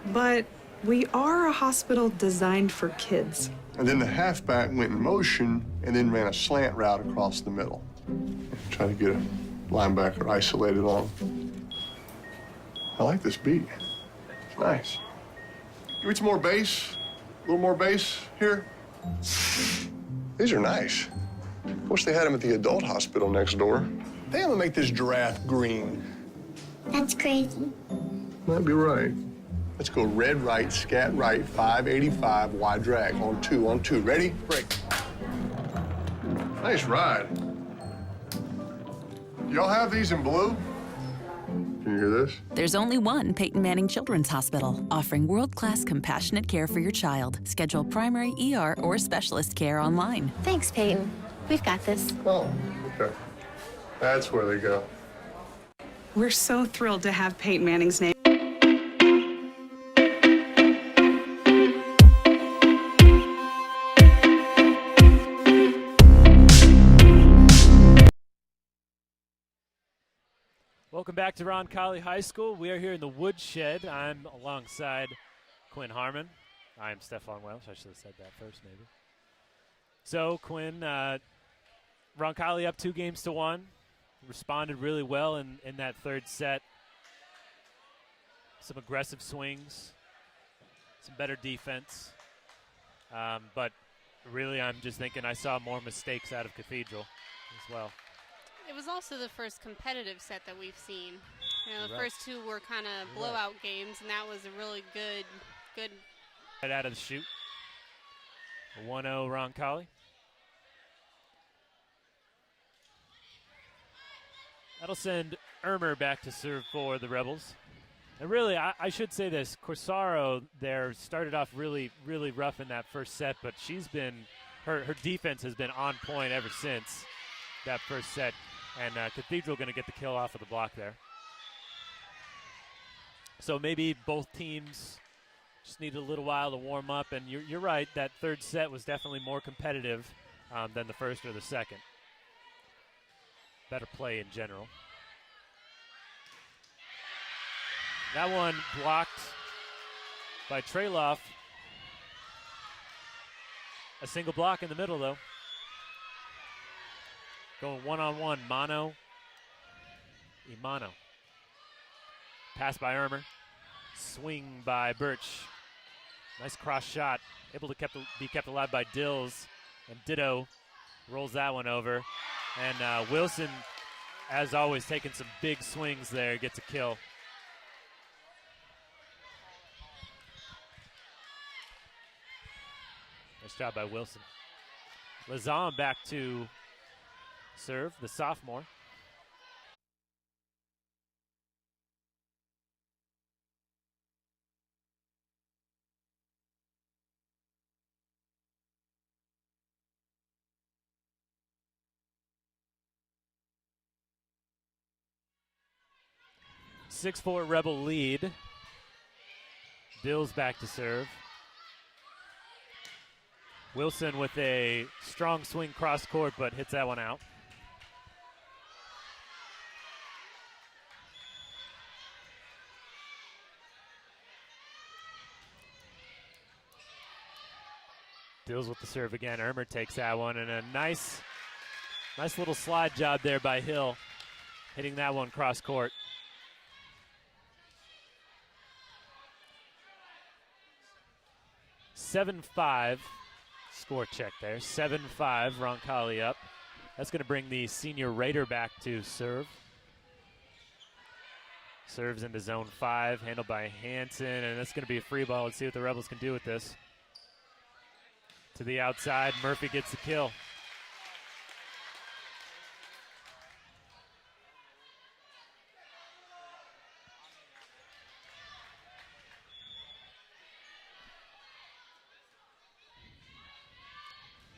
S3: But we are a hospital designed for kids.
S4: And then the halfback went in motion and then ran a slant route across the middle. Try to get a linebacker isolated on him. I like this beat. It's nice. Give me some more bass. A little more bass here. These are nice. Wish they had them at the adult hospital next door. They have to make this giraffe green.
S5: That's crazy.
S4: Might be right. Let's go red right, scat right, 585, wide drag, on two. Ready? Break. Nice ride. Y'all have these in blue? Can you hear this?
S6: There's only one Peyton Manning Children's Hospital, offering world-class compassionate care for your child. Schedule primary ER or specialist care online.
S5: Thanks, Peyton. We've got this.
S4: Oh, okay. That's where they go.
S3: We're so thrilled to have Peyton Manning's name.
S1: Welcome back to Roncalli High School. We are here in the Woodshed. I'm alongside Quinn Harmon. I am Stefan Welsh. I should have said that first, maybe. So, Quinn, Roncalli up 2-1. Responded really well in that third set. Some aggressive swings, some better defense. But really, I'm just thinking I saw more mistakes out of Cathedral as well.
S2: It was also the first competitive set that we've seen. You know, the
S1: Right.
S2: first two were kind of blowout games, and that was a really good.
S1: Right out of the chute. 1-0 Roncalli. That'll send Ermer back to serve for the Rebels. And really, I should say this. Corsaro there started off really, really rough in that first set, but she's been, her defense has been on point ever since that first set. And Cathedral going to get the kill off of the block there. So maybe both teams just need a little while to warm up. And you're right, that third set was definitely more competitive than the first or the second. Better play in general. That one blocked by Trailoff. A single block in the middle, though. Going one-on-one, mano, Imano. Pass by Ermer. Swing by Birch. Nice cross shot. Able to be kept alive by Dills. And Ditto rolls that one over. And Wilson, as always, taking some big swings there, gets a kill. Nice job by Wilson. Lazam back to serve, the sophomore. Six-4 Rebel lead. Dills back to serve. Wilson with a strong swing cross court, but hits that one out. Dills with the serve again. Ermer takes that one, and a nice little slide job there by Hill, hitting that one cross court. (7-5) score check there. 7-5, Roncalli up. That's going to bring the senior Raider back to serve. Serves into zone 5, handled by Hanson, and that's going to be a free ball. Let's see what the Rebels can do with this. To the outside, Murphy gets the kill.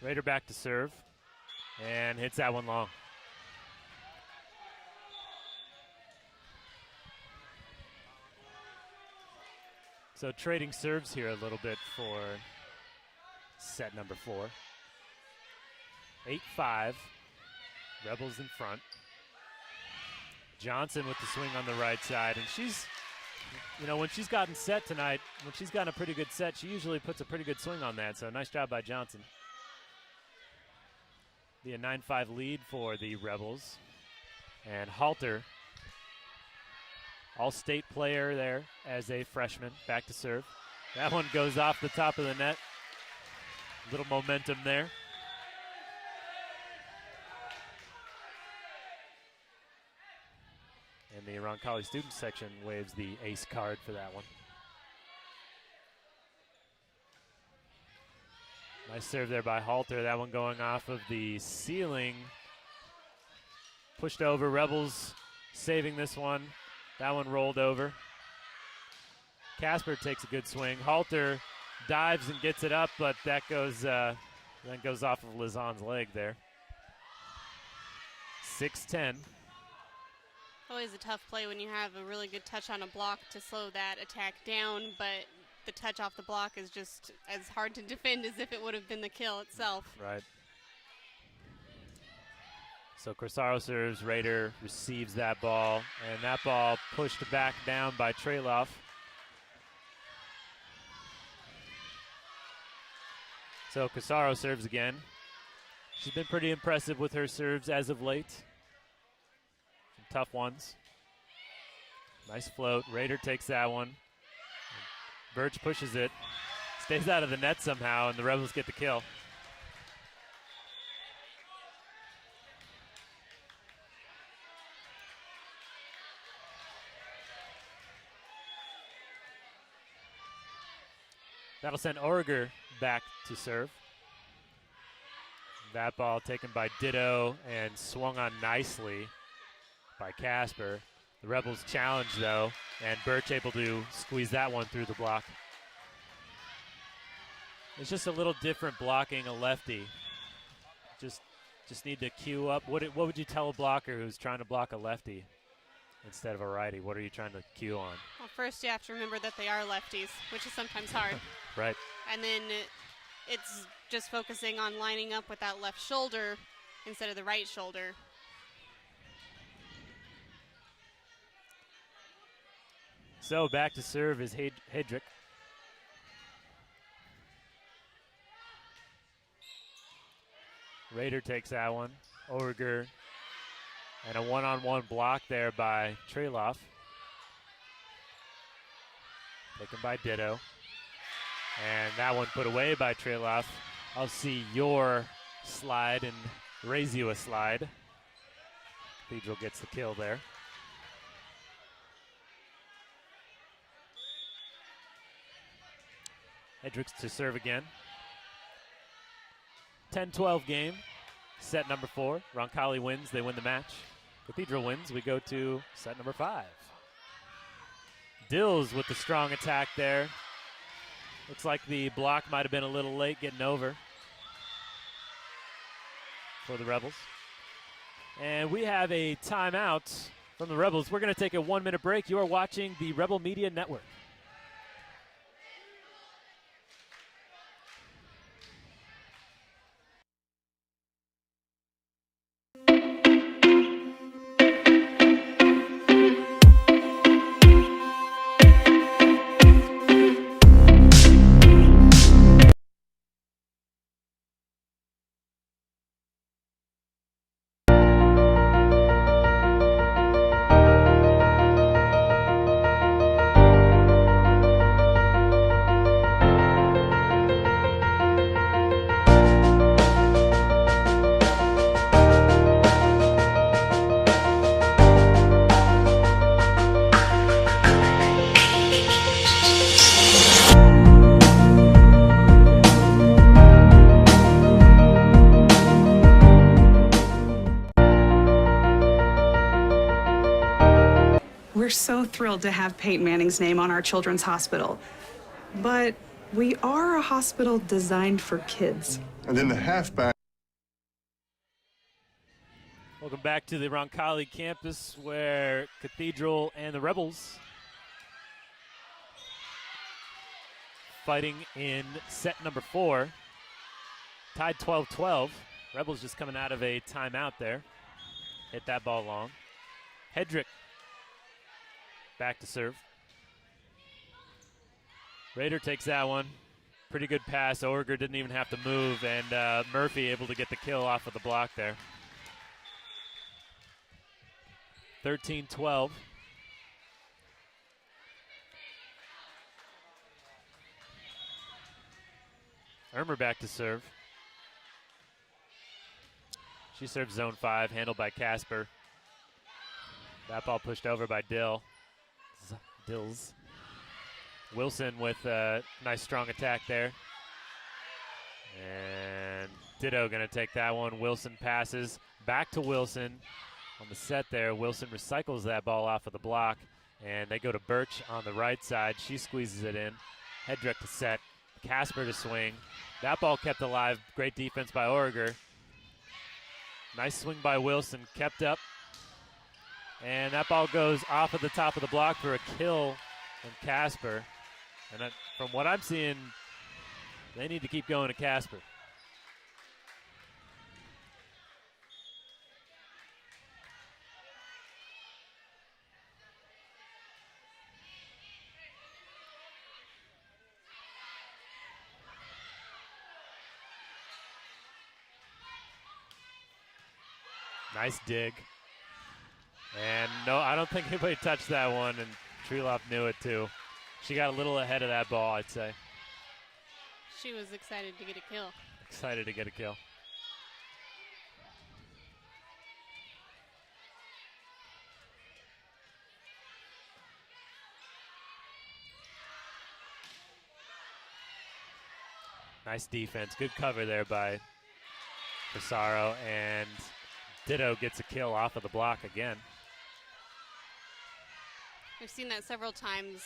S1: Raider back to serve, and hits that one long. So trading serves here a little bit for set number 4. 8-5, Rebels in front. Johnson with the swing on the right side. And she's, when she's gotten set tonight, when she's gotten a pretty good set, she usually puts a pretty good swing on that. So nice job by Johnson. Be a 9-5 lead for the Rebels. And Halter, all-state player there as a freshman, back to serve. That one goes off the top of the net. Little momentum there. And the Roncalli student section waves the ace card for that one. Nice serve there by Halter. That one going off of the ceiling. Pushed over. Rebels saving this one. That one rolled over. Casper takes a good swing. Halter dives and gets it up, but that goes then goes off of Lizan's leg there. 6-10.
S2: Always a tough play when you have a really good touch on a block to slow that attack down, but the touch off the block is just as hard to defend as if it would have been the kill itself.
S1: Right. So Corsaro serves, Rader receives that ball, and that ball pushed back down by Trailoff. So Corsaro serves again. She's been pretty impressive with her serves as of late. Some tough ones. Nice float. Rader takes that one. Birch pushes it. Stays out of the net somehow, and the Rebels get the kill. That'll send Origer back to serve. That ball taken by Ditto and swung on nicely by Casper. The Rebels challenge, though, and Birch able to squeeze that one through the block. It's just a little different blocking a lefty. Just need to cue up. What would you tell a blocker who's trying to block a lefty instead of a righty? What are you trying to cue on?
S2: Well, first you have to remember that they are lefties, which is sometimes hard.
S1: Right.
S2: And then it's just focusing on lining up with that left shoulder instead of the right shoulder.
S1: So back to serve is Hedrick. Rader takes that one. Origer. And a one-on-one block there by Trailoff. Taken by Ditto. And that one put away by Trailoff. I'll see your slide and raise you a slide. Cathedral gets the kill there. Hedricks to serve again. 10-12 game. Set number 4. Roncalli wins. They win the match. Cathedral wins. We go to set number 5. Dills with the strong attack there. Looks like the block might have been a little late getting over for the Rebels. And we have a timeout from the Rebels. We're going to take a 1-minute break. You are watching the Rebel Media Network.
S3: We're so thrilled to have Peyton Manning's name on our children's hospital. But we are a hospital designed for kids.
S4: And then the halfback.
S1: Welcome back to the Roncalli campus where Cathedral and the Rebels fighting in set number 4. Tied 12-12. Rebels just coming out of a timeout there. Hit that ball long. Hedrick back to serve. Rader takes that one. Pretty good pass. Orger didn't even have to move, and Murphy able to get the kill off of the block there. 13-12. Irmer back to serve. She serves zone 5, handled by Casper. That ball pushed over by Dills. Wilson with a nice strong attack there. And Ditto gonna take that one. Wilson passes back to Wilson on the set there. Wilson recycles that ball off of the block, and they go to Birch on the right side. She squeezes it in. Hedrick to set. Casper to swing. That ball kept alive. Great defense by Orger. Nice swing by Wilson, kept up. And that ball goes off of the top of the block for a kill from Casper. And from what I'm seeing, they need to keep going to Casper. Nice dig. And no, I don't think anybody touched that one, and Treloff knew it too. She got a little ahead of that ball, I'd say.
S2: She was excited to get a kill.
S1: Excited to get a kill. Nice defense. Good cover there by Pissarro, and Ditto gets a kill off of the block again.
S2: We've seen that several times,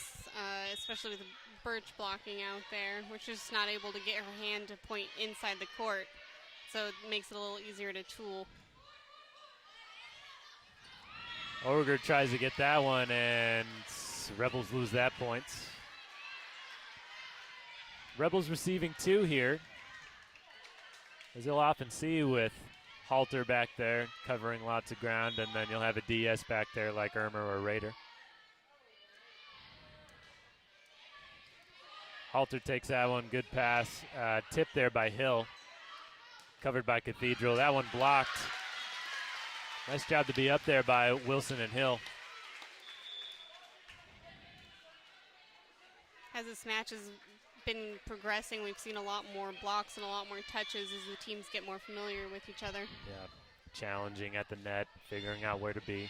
S2: especially with Birch blocking out there, where she's just not able to get her hand to point inside the court, so it makes it a little easier to tool.
S1: Orger tries to get that one, and Rebels lose that point. Rebels receiving 2 here, as you'll often see with Halter back there covering lots of ground, and then you'll have a DS back there like Irmer or Rader. Halter takes that one, good pass. Tip there by Hill, covered by Cathedral. That one blocked. Nice job to be up there by Wilson and Hill.
S2: As this match has been progressing, we've seen a lot more blocks and a lot more touches as the teams get more familiar with each other.
S1: Yeah, challenging at the net, figuring out where to be.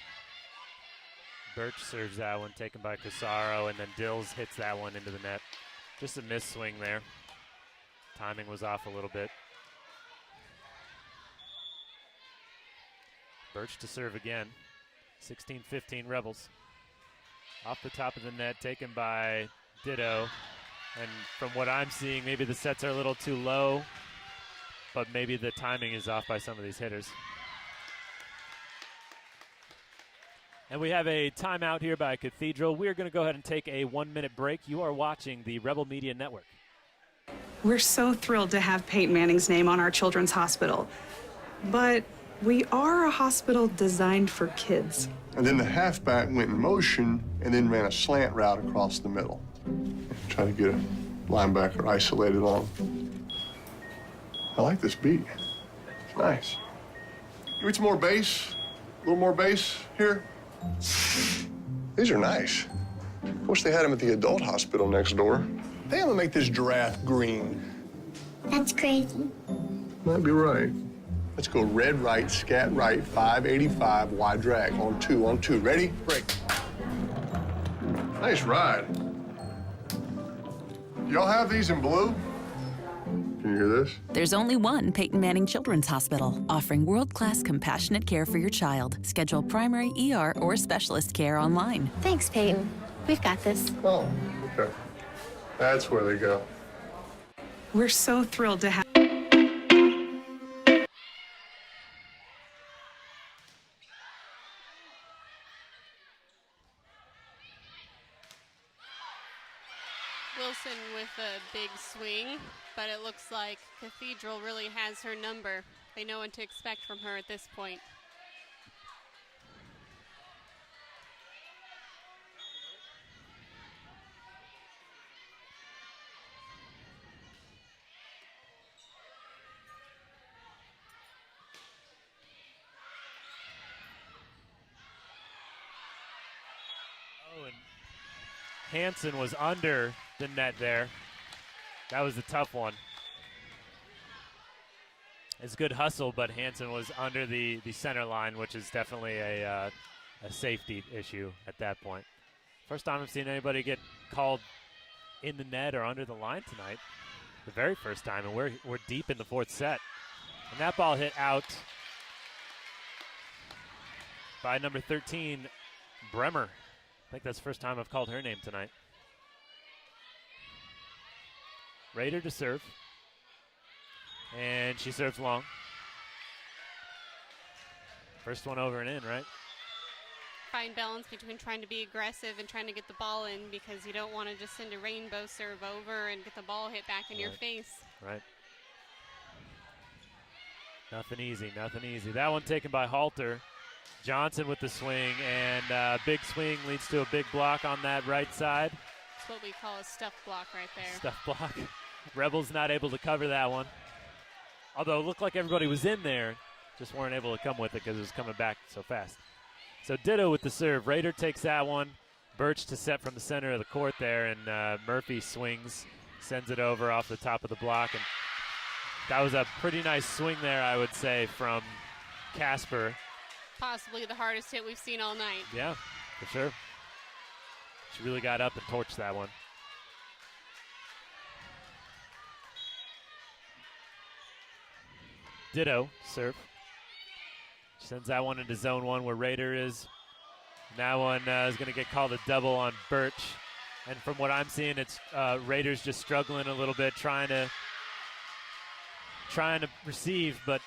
S1: Birch serves that one, taken by Casaro, and then Dills hits that one into the net. Just a missed swing there. Timing was off a little bit. Birch to serve again. 16-15 Rebels. Off the top of the net, taken by Ditto. And from what I'm seeing, maybe the sets are a little too low, but maybe the timing is off by some of these hitters. And we have a timeout here by Cathedral. We're going to go ahead and take a 1-minute break. You are watching the Rebel Media Network.
S3: We're so thrilled to have Peyton Manning's name on our children's hospital. But we are a hospital designed for kids.
S4: And then the halfback went in motion and then ran a slant route across the middle. Try to get a linebacker isolated on. I like this beat. It's nice. Give me some more bass. A little more bass here. These are nice. Wish they had them at the adult hospital next door. I think I'm gonna make this giraffe green.
S5: That's crazy.
S4: Might be right. Let's go red right, scat right, 585, wide drag. On two. Ready? Break. Nice ride. Y'all have these in blue? Can you hear this?
S6: There's only one Peyton Manning Children's Hospital, offering world-class compassionate care for your child. Schedule primary ER or specialist care online.
S5: Thanks, Peyton. We've got this.
S4: Oh, okay. That's where they go.
S3: We're so thrilled to have.
S2: Wilson with a big swing, but it looks like Cathedral really has her number. They know what to expect from her at this point.
S1: Hansen was under the net there. That was a tough one. It's good hustle, but Hansen was under the center line, which is definitely a safety issue at that point. First time I've seen anybody get called in the net or under the line tonight. The very first time, and we're deep in the fourth set. And that ball hit out by number 13, Bremer. I think that's the first time I've called her name tonight. Rader to serve. And she serves long. First one over and in, right?
S2: Fine balance between trying to be aggressive and trying to get the ball in, because you don't want to just send a rainbow serve over and get the ball hit back in your face.
S1: Right. Nothing easy, nothing easy. That one taken by Halter. Johnson with the swing, and big swing leads to a big block on that right side.
S2: That's what we call a stuff block right there.
S1: Stuff block. Rebels not able to cover that one. Although it looked like everybody was in there, just weren't able to come with it because it was coming back so fast. So Ditto with the serve. Rader takes that one. Birch to set from the center of the court there, and Murphy swings, sends it over off the top of the block. And that was a pretty nice swing there, I would say, from Casper.
S2: Possibly the hardest hit we've seen all night.
S1: Yeah, for sure. She really got up and torched that one. Ditto serve. Sends that one into zone one where Rader is. And that one is going to get called a double on Birch. And from what I'm seeing, it's Rader's just struggling a little bit, trying to receive, but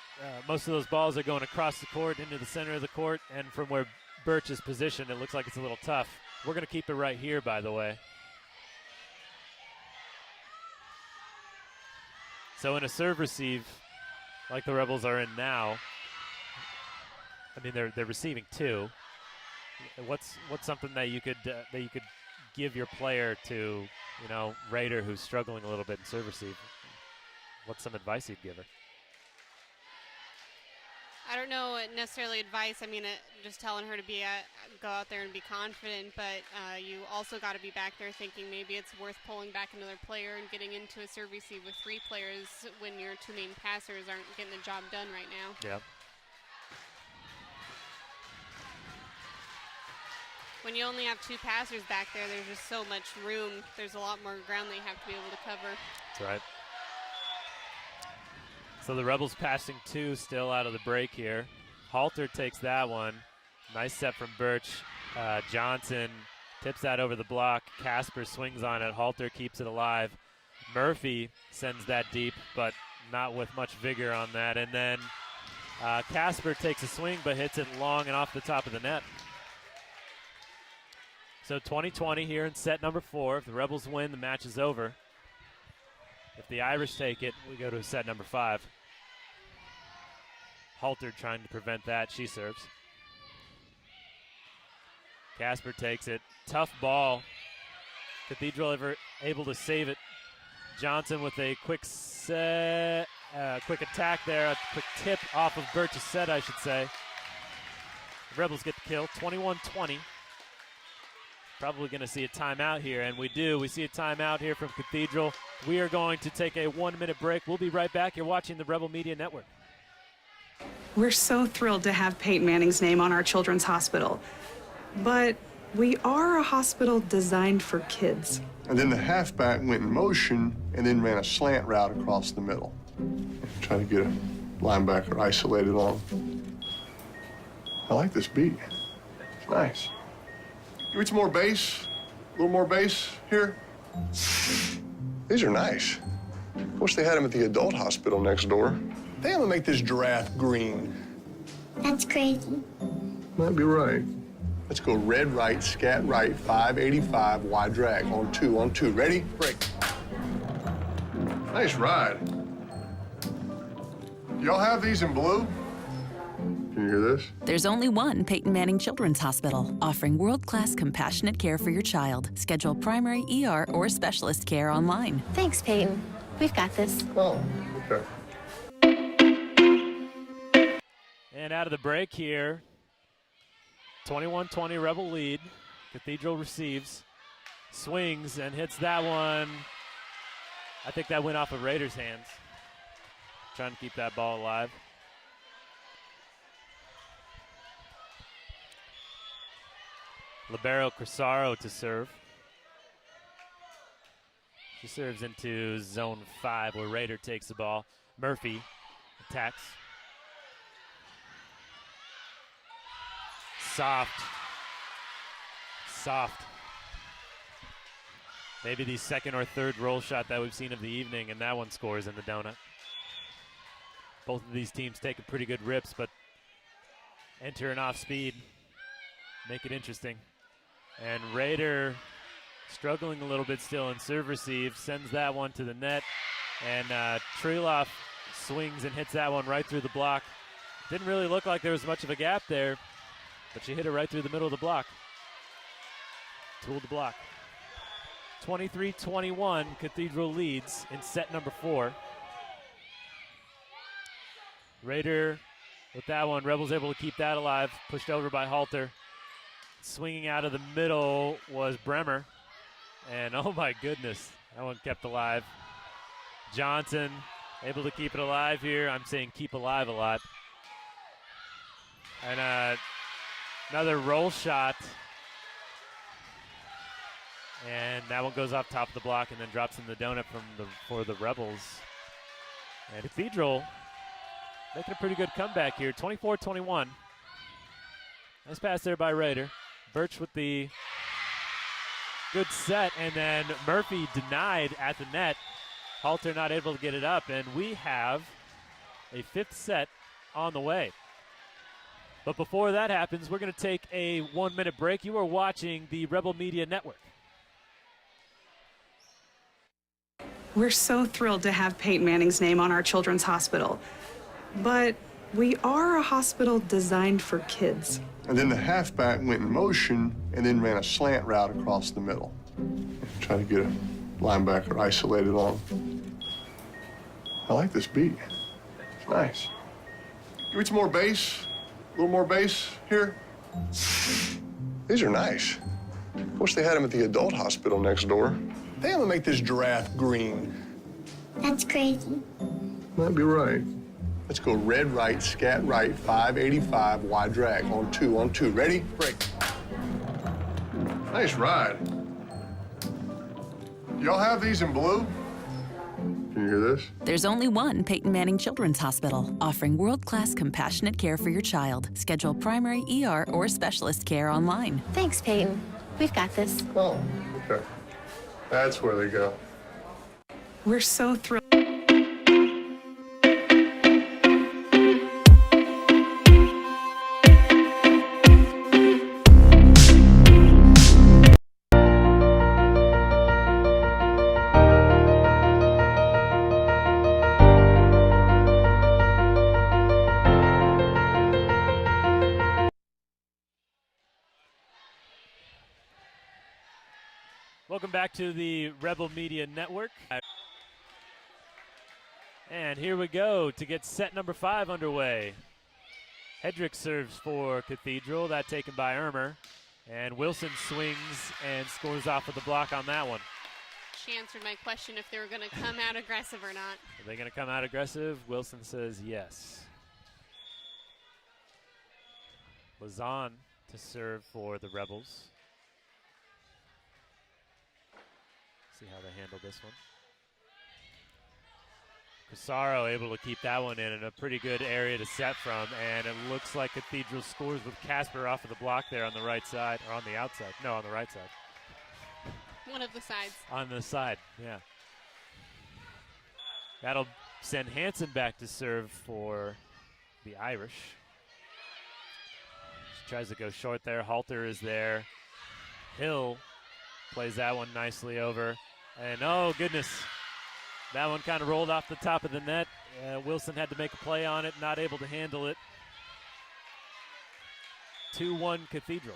S1: most of those balls are going across the court into the center of the court, and from where Birch is positioned, it looks like it's a little tough. We're going to keep it right here, by the way. So in a serve receive, like the Rebels are in now, I mean they're receiving two. What's something that you could give your player to, Rader, who's struggling a little bit in serve receive? What's some advice you'd give her?
S2: I don't know necessarily advice. I mean, just telling her to go out there and be confident, but you also got to be back there thinking maybe it's worth pulling back another player and getting into a serve receive with three players when your two main passers aren't getting the job done right now.
S1: Yeah.
S2: When you only have two passers back there, there's just so much room. There's a lot more ground they have to be able to cover.
S1: That's right. So the Rebels passing two still out of the break here. Halter takes that one. Nice set from Birch. Johnson tips that over the block. Casper swings on it. Halter keeps it alive. Murphy sends that deep, but not with much vigor on that. And then Casper takes a swing, but hits it long and off the top of the net. So 20-20 here in set number 4. If the Rebels win, the match is over. If the Irish take it, we go to set number 5. Halter trying to prevent that. She serves. Casper takes it. Tough ball. Cathedral able to save it. Johnson with a quick attack there. A quick tip off of Birch's set, I should say. The Rebels get the kill. 21-20. Probably going to see a timeout here, and we do. We see a timeout here from Cathedral. We are going to take a 1-minute break. We'll be right back. You're watching the Rebel Media Network.
S3: We're so thrilled to have Peyton Manning's name on our children's hospital. But we are a hospital designed for kids.
S4: And then the halfback went in motion and then ran a slant route across the middle. Try to get a linebacker isolated on him. I like this beat. It's nice. Give me some more bass. A little more bass here. These are nice. Wish they had them at the adult hospital next door. They have to make this giraffe green.
S5: That's crazy.
S4: Might be right. Let's go red right, scat right, 585, wide drag. On two. Ready? Break. Nice ride. Y'all have these in blue? Can you hear this?
S6: There's only one Peyton Manning Children's Hospital, offering world-class compassionate care for your child. Schedule primary ER or specialist care online.
S5: Thanks, Peyton. We've got this.
S4: Oh, okay.
S1: And out of the break here, 21-20 Rebel lead. Cathedral receives. swings and hits that one. I think that went off of Raiders' hands. Trying to keep that ball alive. Libero Crisaro to serve. She serves into zone 5 where Raider takes the ball. Murphy attacks. Soft. Maybe the second or third roll shot that we've seen of the evening, and that one scores in the donut. Both of these teams taking pretty good rips, but entering off speed. Make it interesting. And Raider struggling a little bit still in serve receive, sends that one to the net, and Treloff swings and hits that one right through the block. Didn't really look like there was much of a gap there, but she hit it right through the middle of the block. Tooled the block. 23-21, Cathedral leads in set number 4. Raider with that one, Rebels able to keep that alive, pushed over by Halter. Swinging out of the middle was Bremer. And oh my goodness, that one kept alive. Johnson able to keep it alive here. I'm saying keep alive a lot. And another roll shot. And that one goes off top of the block and then drops in the donut for the Rebels. And Cathedral making a pretty good comeback here, 24-21. Nice pass there by Raider. Birch with the good set, and then Murphy denied at the net. Halter not able to get it up, and we have a 5th set on the way. But before that happens, we're going to take a 1-minute break. You are watching the Rebel Media Network.
S3: We're so thrilled to have Peyton Manning's name on our children's hospital. But we are a hospital designed for kids.
S4: And then the halfback went in motion and then ran a slant route across the middle. Try to get a linebacker isolated on him. I like this beat. It's nice. Give me some more bass. A little more bass here. These are nice. Wish they had them at the adult hospital next door. They have to make this giraffe green.
S5: That's crazy.
S4: Might be right. Let's go red right, scat right, 585, wide drag, on two. Ready? Break. Nice ride. Y'all have these in blue? Can you hear this?
S6: There's only one Peyton Manning Children's Hospital, offering world-class compassionate care for your child. Schedule primary ER or specialist care online.
S5: Thanks, Peyton. We've got this.
S4: Oh, okay. That's where they go.
S3: We're so thrilled.
S1: Welcome back to the Rebel Media Network. And here we go to get set number 5 underway. Hedrick serves for Cathedral, that taken by Ermer. And Wilson swings and scores off of the block on that one.
S2: She answered my question if they were going to come out aggressive or not.
S1: Are they going to come out aggressive? Wilson says yes. Lazan to serve for the Rebels. See how they handle this one. Crisaro able to keep that one in a pretty good area to set from, and it looks like Cathedral scores with Casper off of the block there on the right side, or on the outside. No, on the right side.
S2: One of the sides.
S1: On the side, yeah. That'll send Hansen back to serve for the Irish. She tries to go short there. Halter is there. Hill plays that one nicely over. And oh, goodness. That one kind of rolled off the top of the net. Wilson had to make a play on it, not able to handle it. 2-1 Cathedral.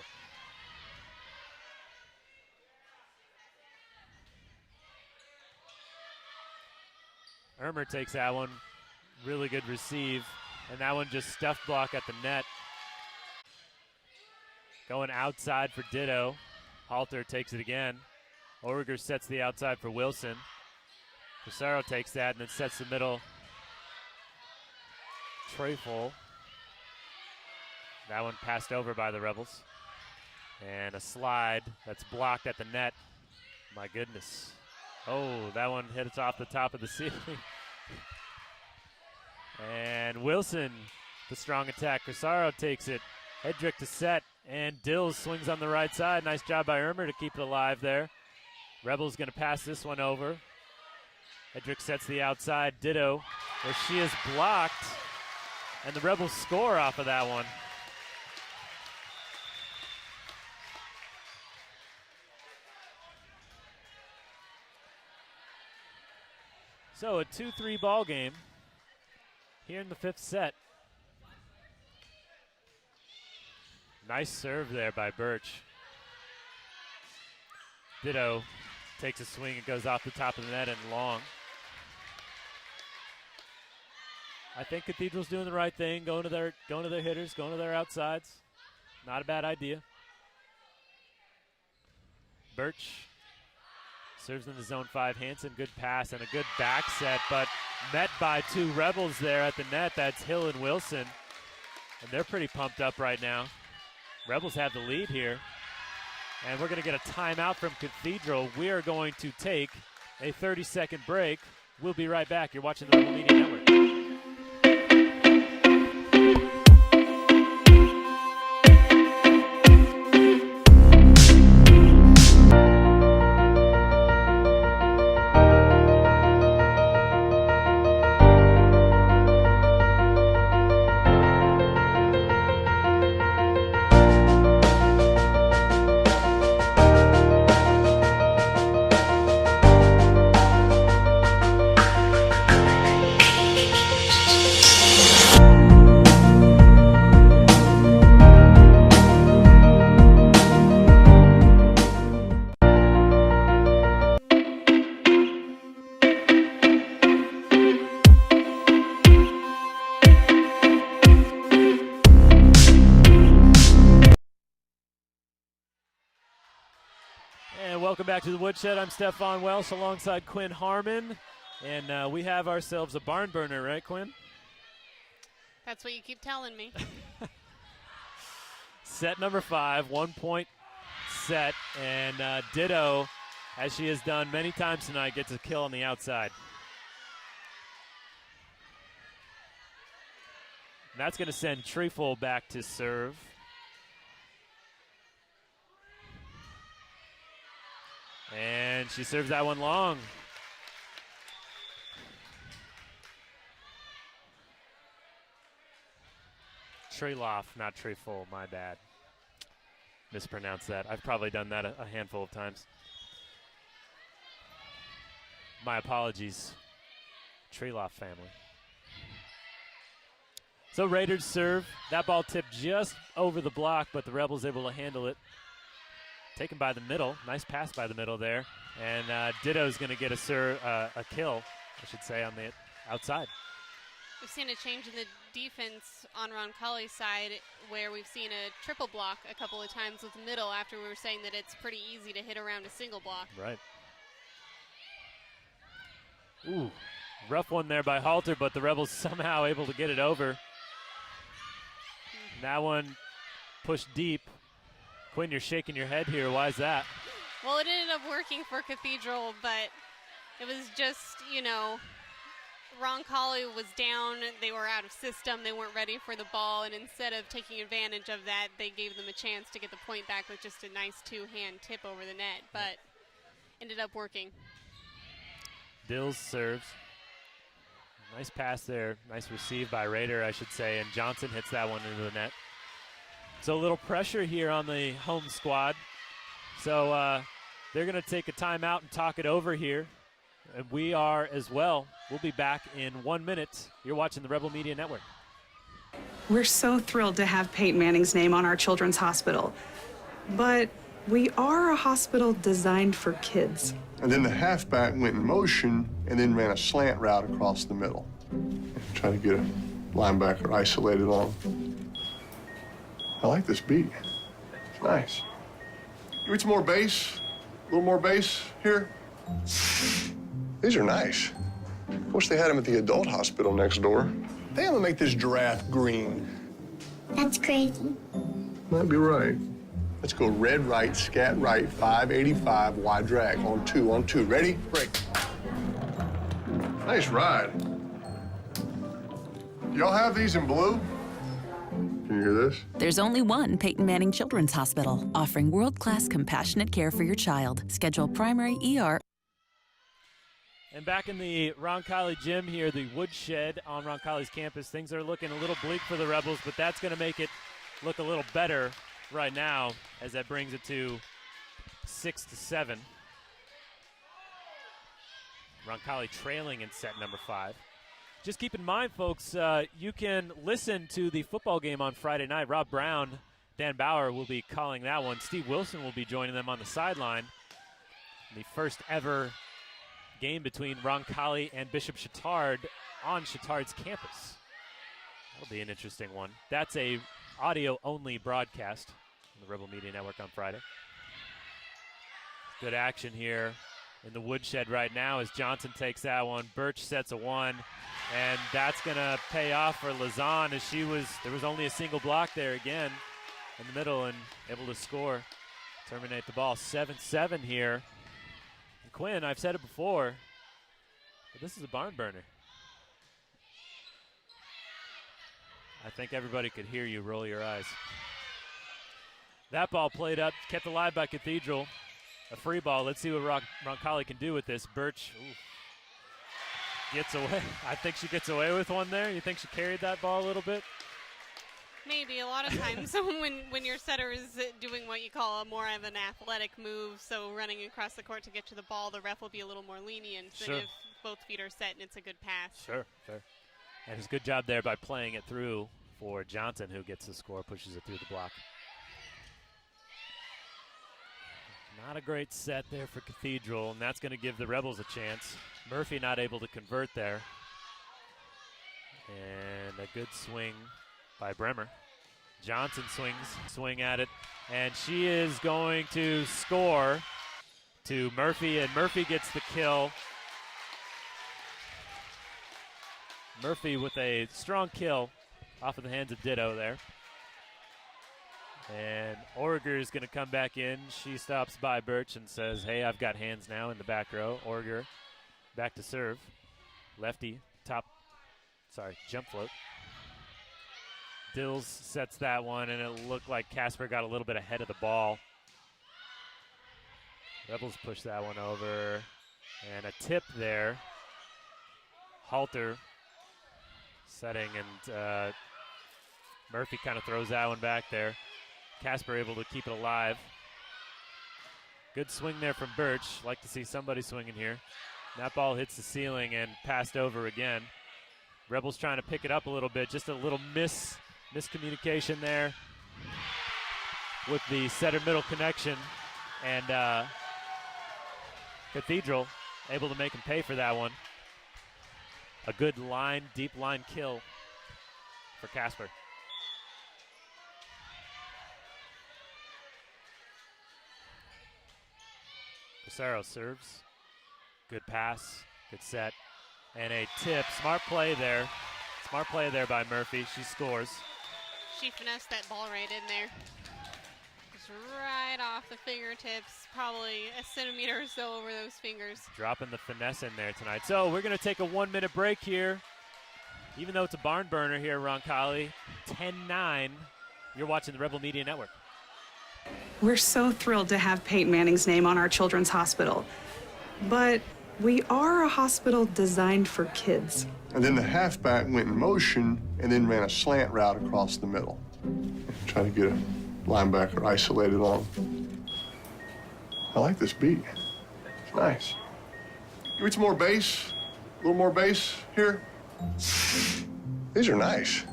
S1: Ermer takes that one. Really good receive. And that one just stuffed block at the net. Going outside for Ditto. Halter takes it again. Origer sets the outside for Wilson. Pissarro takes that and then sets the middle. Trefel. That one passed over by the Rebels. And a slide that's blocked at the net. My goodness. Oh, that one hit us off the top of the ceiling. And Wilson, the strong attack. Pissarro takes it. Hedrick to set. And Dills swings on the right side. Nice job by Irmer to keep it alive there. Rebels going to pass this one over. Hedrick sets the outside. Ditto, where she is blocked. And the Rebels score off of that one. So a 2-3 ball game here in the 5th set. Nice serve there by Birch. Ditto takes a swing and goes off the top of the net and long. I think Cathedral's doing the right thing, going to their hitters, going to their outsides. Not a bad idea. Birch serves in the zone 5. Hansen, good pass and a good back set, but met by 2 Rebels there at the net. That's Hill and Wilson, and they're pretty pumped up right now. Rebels have the lead here, and we're going to get a timeout from Cathedral. We are going to take a 30-second break. We'll be right back. You're watching the Rebel Media Network. Welcome back to the Woodshed. I'm Stefan Welsh alongside Quinn Harmon. And we have ourselves a barn burner, right, Quinn?
S2: That's what you keep telling me.
S1: Set number 5, 1-point set. And Ditto, as she has done many times tonight, gets a kill on the outside. And that's going to send Trefel back to serve. And she serves that one long. Treloff, not Trefel, my bad. Mispronounced that. I've probably done that a handful of times. My apologies, Treloff family. So Raiders serve. That ball tipped just over the block, but the Rebels able to handle it. Taken by the middle. Nice pass by the middle there. And Ditto's going to get a kill, I should say, on the outside.
S2: We've seen a change in the defense on Roncalli's side where we've seen a triple block a couple of times with the middle after we were saying that it's pretty easy to hit around a single block.
S1: Right. Ooh, rough one there by Halter, but the Rebels somehow able to get it over. That one pushed deep. Quinn, you're shaking your head here. Why is that?
S2: Well, it ended up working for Cathedral, but it was just, Roncalli was down. They were out of system. They weren't ready for the ball, and instead of taking advantage of that, they gave them a chance to get the point back with just a nice two-hand tip over the net, but ended up working.
S1: Dills serves. Nice pass there. Nice receive by Raider, I should say, and Johnson hits that one into the net. So a little pressure here on the home squad. So they're going to take a timeout and talk it over here. And we are as well. We'll be back in 1 minute. You're watching the Rebel Media Network.
S3: We're so thrilled to have Peyton Manning's name on our children's hospital. But we are a hospital designed for kids.
S4: And then the halfback went in motion and then ran a slant route across the middle. Trying to get a linebacker isolated on him. I like this beat. It's nice. Give it some more bass. little more bass here. These are nice. Wish they had them at the adult hospital next door. I think I'm gonna make this giraffe green.
S5: That's crazy.
S4: Might be right. Let's go red right, scat right, 585, wide drag, on two. Ready? Break. Nice ride. Do y'all have these in blue? Can you hear this?
S6: There's only one Peyton Manning Children's Hospital, offering world-class compassionate care for your child. Schedule primary ER.
S1: And back in the Roncalli gym here, the woodshed on Roncalli's campus, things are looking a little bleak for the Rebels, but that's going to make it look a little better right now as that brings it to 6-7. Roncalli trailing in set number 5. Just keep in mind, folks, you can listen to the football game on Friday night. Rob Brown, Dan Bauer will be calling that one. Steve Wilson will be joining them on the sideline. The first ever game between Roncalli and Bishop Chittard on Chittard's campus. That'll be an interesting one. That's a audio-only broadcast on the Rebel Media Network on Friday. Good action here in the woodshed right now as Johnson takes that one. Birch sets a 1, and that's going to pay off for Lazan as there was only a single block there again in the middle and able to score, terminate the ball. 7-7 here. And Quinn, I've said it before, but this is a barn burner. I think everybody could hear you roll your eyes. That ball played up, kept alive by Cathedral. A free ball. Let's see what Roncalli can do with this. Birch gets away. I think she gets away with one there. You think she carried that ball a little bit?
S2: Maybe. A lot of times when your setter is doing what you call more of an athletic move, so running across the court to get to the ball, the ref will be a little more lenient than if both feet are set and it's a good pass. Sure.
S1: And it's a good job there by playing it through for Johnson, who gets the score, pushes it through the block. Not a great set there for Cathedral, and that's going to give the Rebels a chance. Murphy not able to convert there. And a good swing by Bremer. Johnson swing at it, and she is going to score to Murphy, and Murphy gets the kill. Murphy with a strong kill off of the hands of Ditto there. And Orger is going to come back in. She stops by Birch and says, hey, I've got hands now in the back row. Orger back to serve. Lefty, jump float. Dills sets that one, and it looked like Casper got a little bit ahead of the ball. Rebels push that one over. And a tip there. Halter setting, and Murphy kind of throws that one back there. Casper able to keep it alive. Good swing there from Birch. Like to see somebody swinging here. That ball hits the ceiling and passed over again. Rebels trying to pick it up a little bit. Just a little miscommunication there with the center middle connection. And Cathedral able to make him pay for that one. A good deep line kill for Casper. Cesaro serves. Good pass, good set, and a tip. Smart play there. Smart play there by Murphy. She scores.
S2: She finessed that ball right in there. Just right off the fingertips, probably a centimeter or so over those fingers.
S1: Dropping the finesse in there tonight. So we're going to take a 1-minute break here. Even though it's a barn burner here, Roncalli, 10-9. You're watching the Rebel Media Network.
S3: We're so thrilled to have Peyton Manning's name on our children's hospital. But we are a hospital designed for kids.
S4: And then the halfback went in motion and then ran a slant route across the middle. Try to get a linebacker isolated on him. I like this beat. It's nice. Give me some more bass. A little more bass here. These are nice.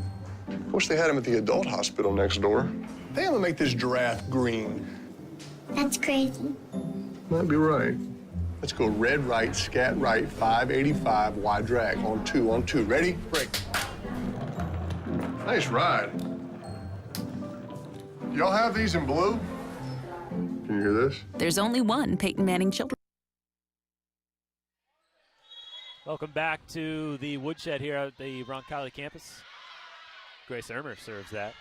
S4: Wish they had them at the adult hospital next door. I think I'm gonna make this giraffe green.
S5: That's crazy.
S4: Might be right. Let's go red right, scat right, 585, wide drag, on two. Ready? Break. Nice ride. Do y'all have these in blue? Can you hear this?
S6: There's only one Peyton Manning Children.
S1: Welcome back to the woodshed here at the Roncalli campus. Grace Ermer serves that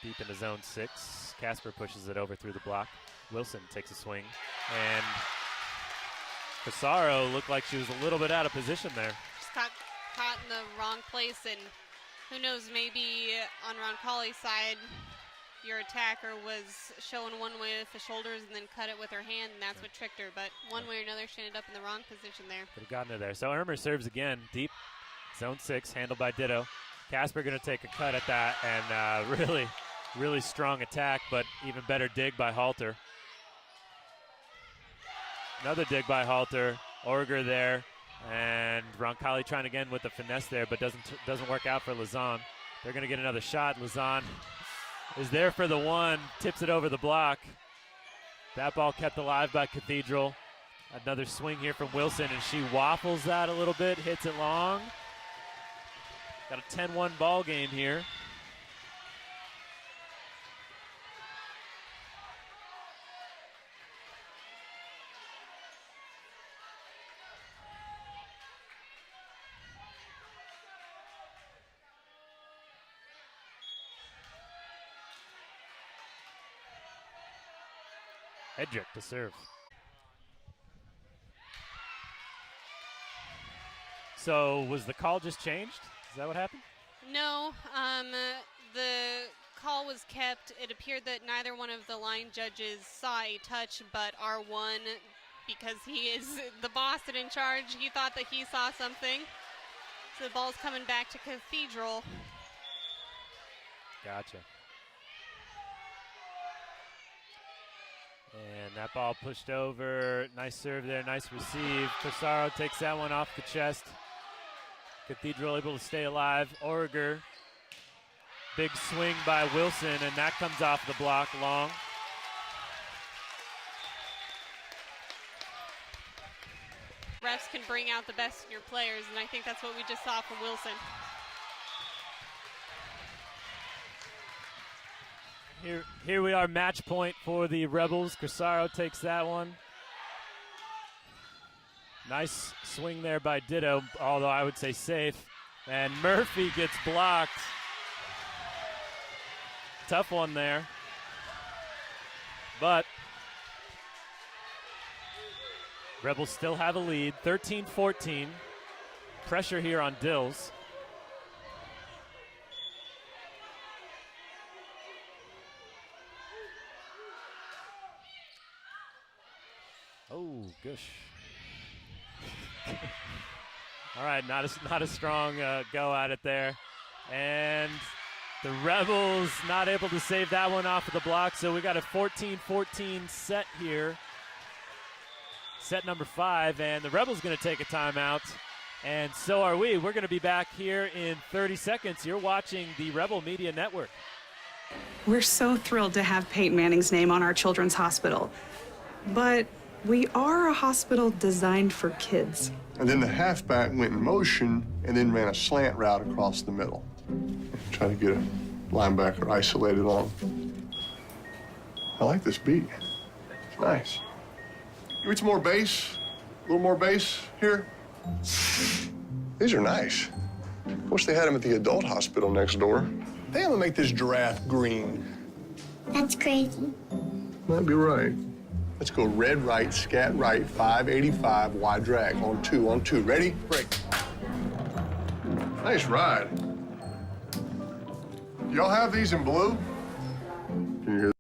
S1: deep into zone 6. Casper pushes it over through the block. Wilson takes a swing, and Casaro looked like she was a little bit out of position there.
S2: Just got caught in the wrong place, and who knows, maybe on Roncalli's side, your attacker was showing one way with the shoulders and then cut it with her hand, and that's what tricked her. But one way or another, she ended up in the wrong position there.
S1: Could have gotten her there. So Ermer serves again, deep, zone 6, handled by Ditto. Casper going to take a cut at that, and really strong attack, but even better dig by Halter. Another dig by Halter. Orger there, and Roncalli trying again with the finesse there, but doesn't work out for Lazan. They're going to get another shot. Lazan is there for the one, tips it over the block. That ball kept alive by Cathedral. Another swing here from Wilson, and she waffles that a little bit, hits it long. Got a 10-1 ball game here. Hedrick to serve. So was the call just changed? Is that what happened?
S2: No, the call was kept. It appeared that neither one of the line judges saw a touch, but R1, because he is the boss and in charge, he thought that he saw something. So the ball's coming back to Cathedral.
S1: Gotcha. And that ball pushed over. Nice serve there, nice receive. Casaro takes that one off the chest. Cathedral able to stay alive. Orger, big swing by Wilson, and that comes off the block long.
S2: Refs can bring out the best in your players, and I think that's what we just saw from Wilson.
S1: Here we are, match point for the Rebels. Casaro takes that one. Nice swing there by Ditto, although I would say safe. And Murphy gets blocked. Tough one there. But Rebels still have a lead, 13-14. Pressure here on Dills. Oh, gosh. All right, not a strong go at it there. And the Rebels not able to save that one off of the block, so we got a 14-14 set here. Set number 5, and the Rebels going to take a timeout, and so are we. We're going to be back here in 30 seconds. You're watching the Rebel Media Network.
S3: We're so thrilled to have Peyton Manning's name on our children's hospital. But we are a hospital designed for kids.
S4: And then the halfback went in motion and then ran a slant route across the middle. Try to get a linebacker isolated on him. I like this beat. It's nice. Give me some more bass. A little more bass here. These are nice. Wish they had them at the adult hospital next door. They have to make this giraffe green.
S5: That's crazy.
S4: Might be right. Let's go red right, scat right, 585, wide drag, on two. Ready? Break. Nice ride. Y'all have these in blue? Can you hear?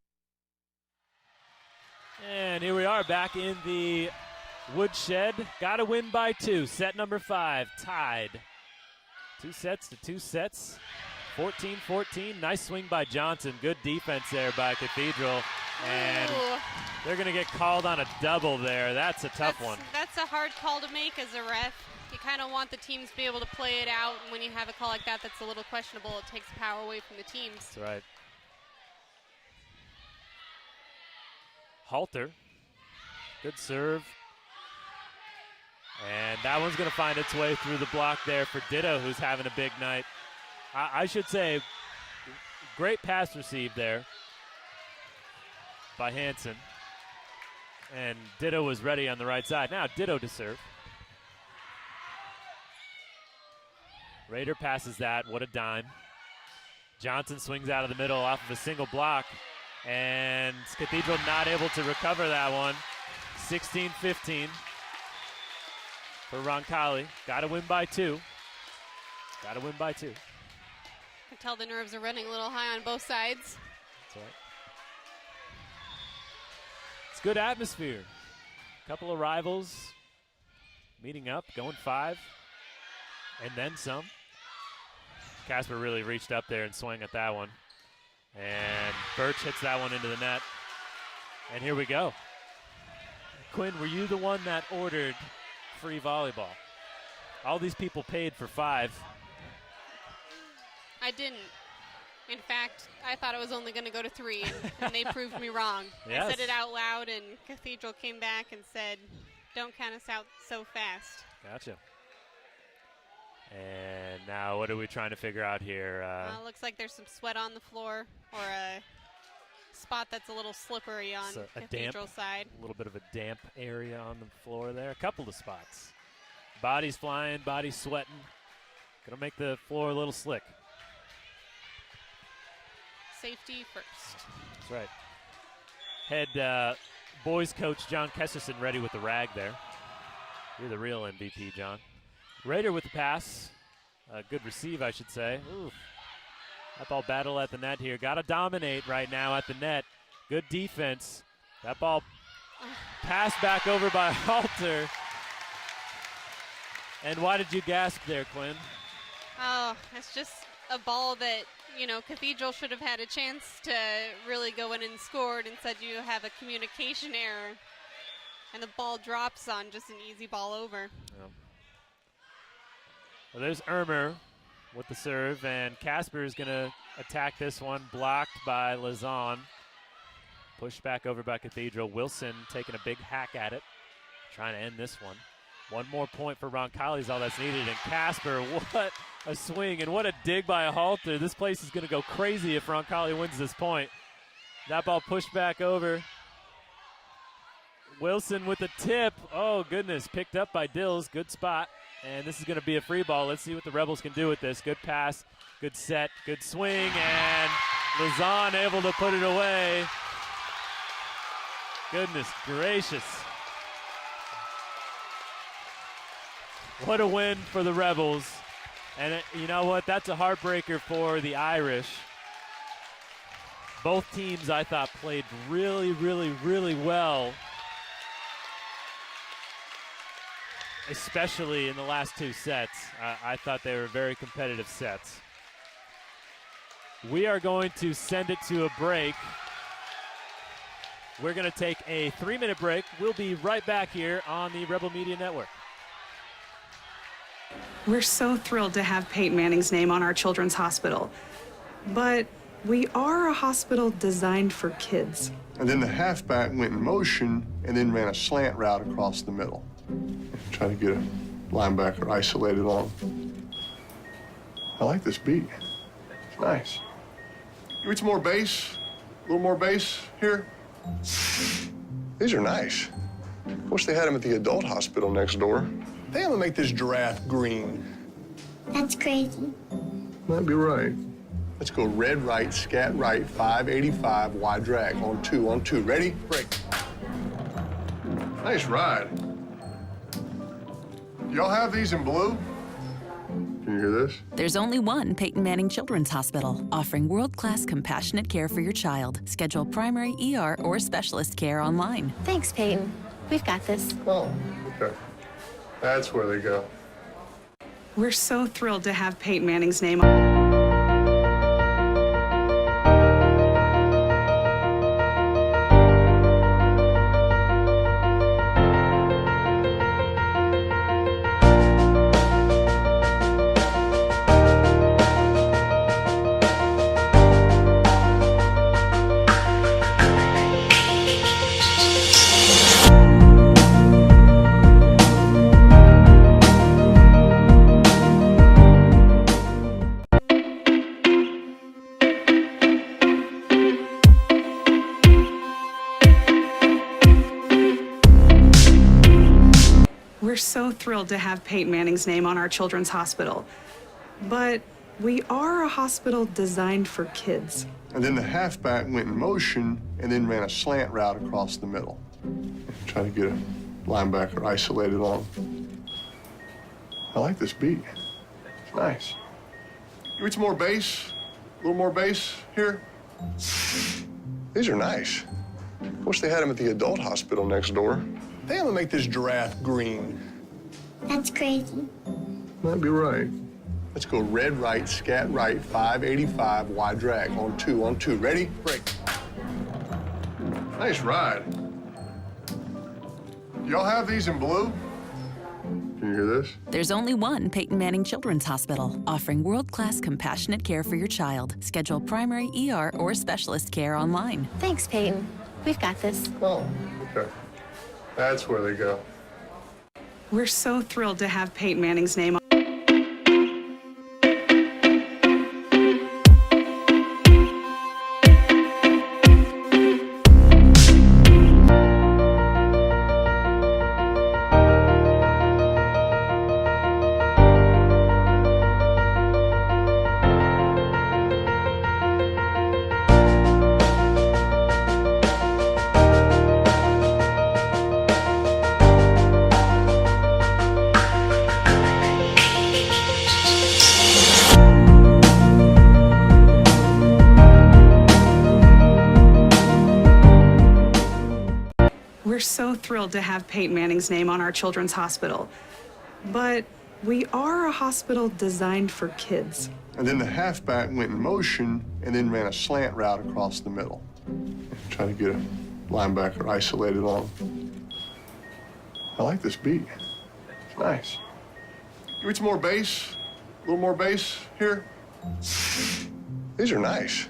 S1: And here we are back in the woodshed. Got to win by 2. Set number 5, tied. 2 sets to 2 sets. 14-14. Nice swing by Johnson. Good defense there by Cathedral. And they're going to get called on a double there. That's a tough one.
S2: That's a hard call to make as a ref. You kind of want the teams to be able to play it out, and when you have a call like that that's a little questionable, it takes power away from the teams.
S1: That's right. Halter. Good serve. And that one's going to find its way through the block there for Ditto, who's having a big night. I should say, great pass received there by Hansen. And Ditto was ready on the right side. Now Ditto to serve. Rader passes that. What a dime. Johnson swings out of the middle off of a single block. And Cathedral not able to recover that one. 16-15 for Roncalli. Got to win by 2. Got to win by 2.
S2: You can tell the nerves are running a little high on both sides.
S1: That's right. It's good atmosphere. Couple of rivals meeting up, going 5, and then some. Casper really reached up there and swung at that one. And Birch hits that one into the net. And here we go. Quinn, were you the one that ordered free volleyball? All these people paid for 5.
S2: I didn't. In fact, I thought it was only going to go to 3, and they proved me wrong.
S1: Yes.
S2: I said it out loud, and Cathedral came back and said, don't count us out so fast.
S1: Gotcha. And now what are we trying to figure out here?
S2: Looks like there's some sweat on the floor, or a spot that's a little slippery on Cathedral side.
S1: A little bit of a damp area on the floor there. A couple of spots. Bodies flying, bodies sweating. Gonna make the floor a little slick.
S2: Safety first.
S1: That's right. Head boys coach John Kesterson ready with the rag there. You're the real MVP, John. Rader with the pass. Good receive, I should say. Ooh. That ball battle at the net here. Got to dominate right now at the net. Good defense. That ball passed back over by Halter. And why did you gasp there, Quinn?
S2: Oh, it's just a ball that, Cathedral should have had a chance to really go in and scored. Instead, you have a communication error. And the ball drops on just an easy ball over.
S1: Yeah. Well, there's Ermer with the serve, and Casper is going to attack this one, blocked by Lazan. Pushed back over by Cathedral. Wilson taking a big hack at it, trying to end this one. One more point for Roncalli is all that's needed, and Casper, what a swing, and what a dig by a Halter. This place is going to go crazy if Roncalli wins this point. That ball pushed back over. Wilson with the tip. Oh, goodness. Picked up by Dills. Good spot. And this is going to be a free ball. Let's see what the Rebels can do with this. Good pass, good set, good swing, and Lazan able to put it away. Goodness gracious. What a win for the Rebels. And you know what? That's a heartbreaker for the Irish. Both teams, I thought, played really, really, really well, especially in the last 2 sets. I thought they were very competitive sets. We are going to send it to a break. We're going to take a 3-minute break. We'll be right back here on the Rebel Media Network.
S3: We're so thrilled to have Peyton Manning's name on our children's hospital. But we are a hospital designed for kids.
S4: And then the halfback went in motion and then ran a slant route across the middle. Try to get a linebacker isolated on him. I like this beat. It's nice. Give me some more bass. A little more bass here. These are nice. Wish they had them at the adult hospital next door. They have to make this giraffe green.
S5: That's crazy.
S4: Might be right. Let's go red right, scat right, 585, wide drag. On two. Ready? Break. Nice ride. Y'all have these in blue? Can you hear this?
S6: There's only one Peyton Manning Children's Hospital, offering world-class compassionate care for your child. Schedule primary, ER, or specialist care online.
S5: Thanks, Peyton. We've got this.
S4: Oh, okay. That's where they go.
S3: We're so thrilled to have Peyton Manning's name on. so thrilled to have Peyton Manning's name on our children's hospital. But we are a hospital designed for kids.
S4: And then the halfback went in motion and then ran a slant route across the middle. Try to get a linebacker isolated on him. I like this beat. It's nice. Give me some more bass. A little more bass here. These are nice. Wish they had them at the adult hospital next door. They have to make this giraffe green.
S5: That's crazy.
S4: Might be right. Let's go red right, scat right, 585, wide drag. On two. Ready? Break. Nice ride. Y'all have these in blue? Can you hear this?
S6: There's only one Peyton Manning Children's Hospital, offering world-class compassionate care for your child. Schedule primary ER or specialist care online.
S5: Thanks, Peyton. We've got this.
S4: Oh, okay. That's where they go.
S3: We're so thrilled to have Peyton Manning's name on. We're so thrilled to have Peyton Manning's name on our children's hospital. But we are a hospital designed for kids.
S4: And then the halfback went in motion and then ran a slant route across the middle. Try to get a linebacker isolated on him. I like this beat. It's nice. Give me some more bass. A little more bass here. These are nice.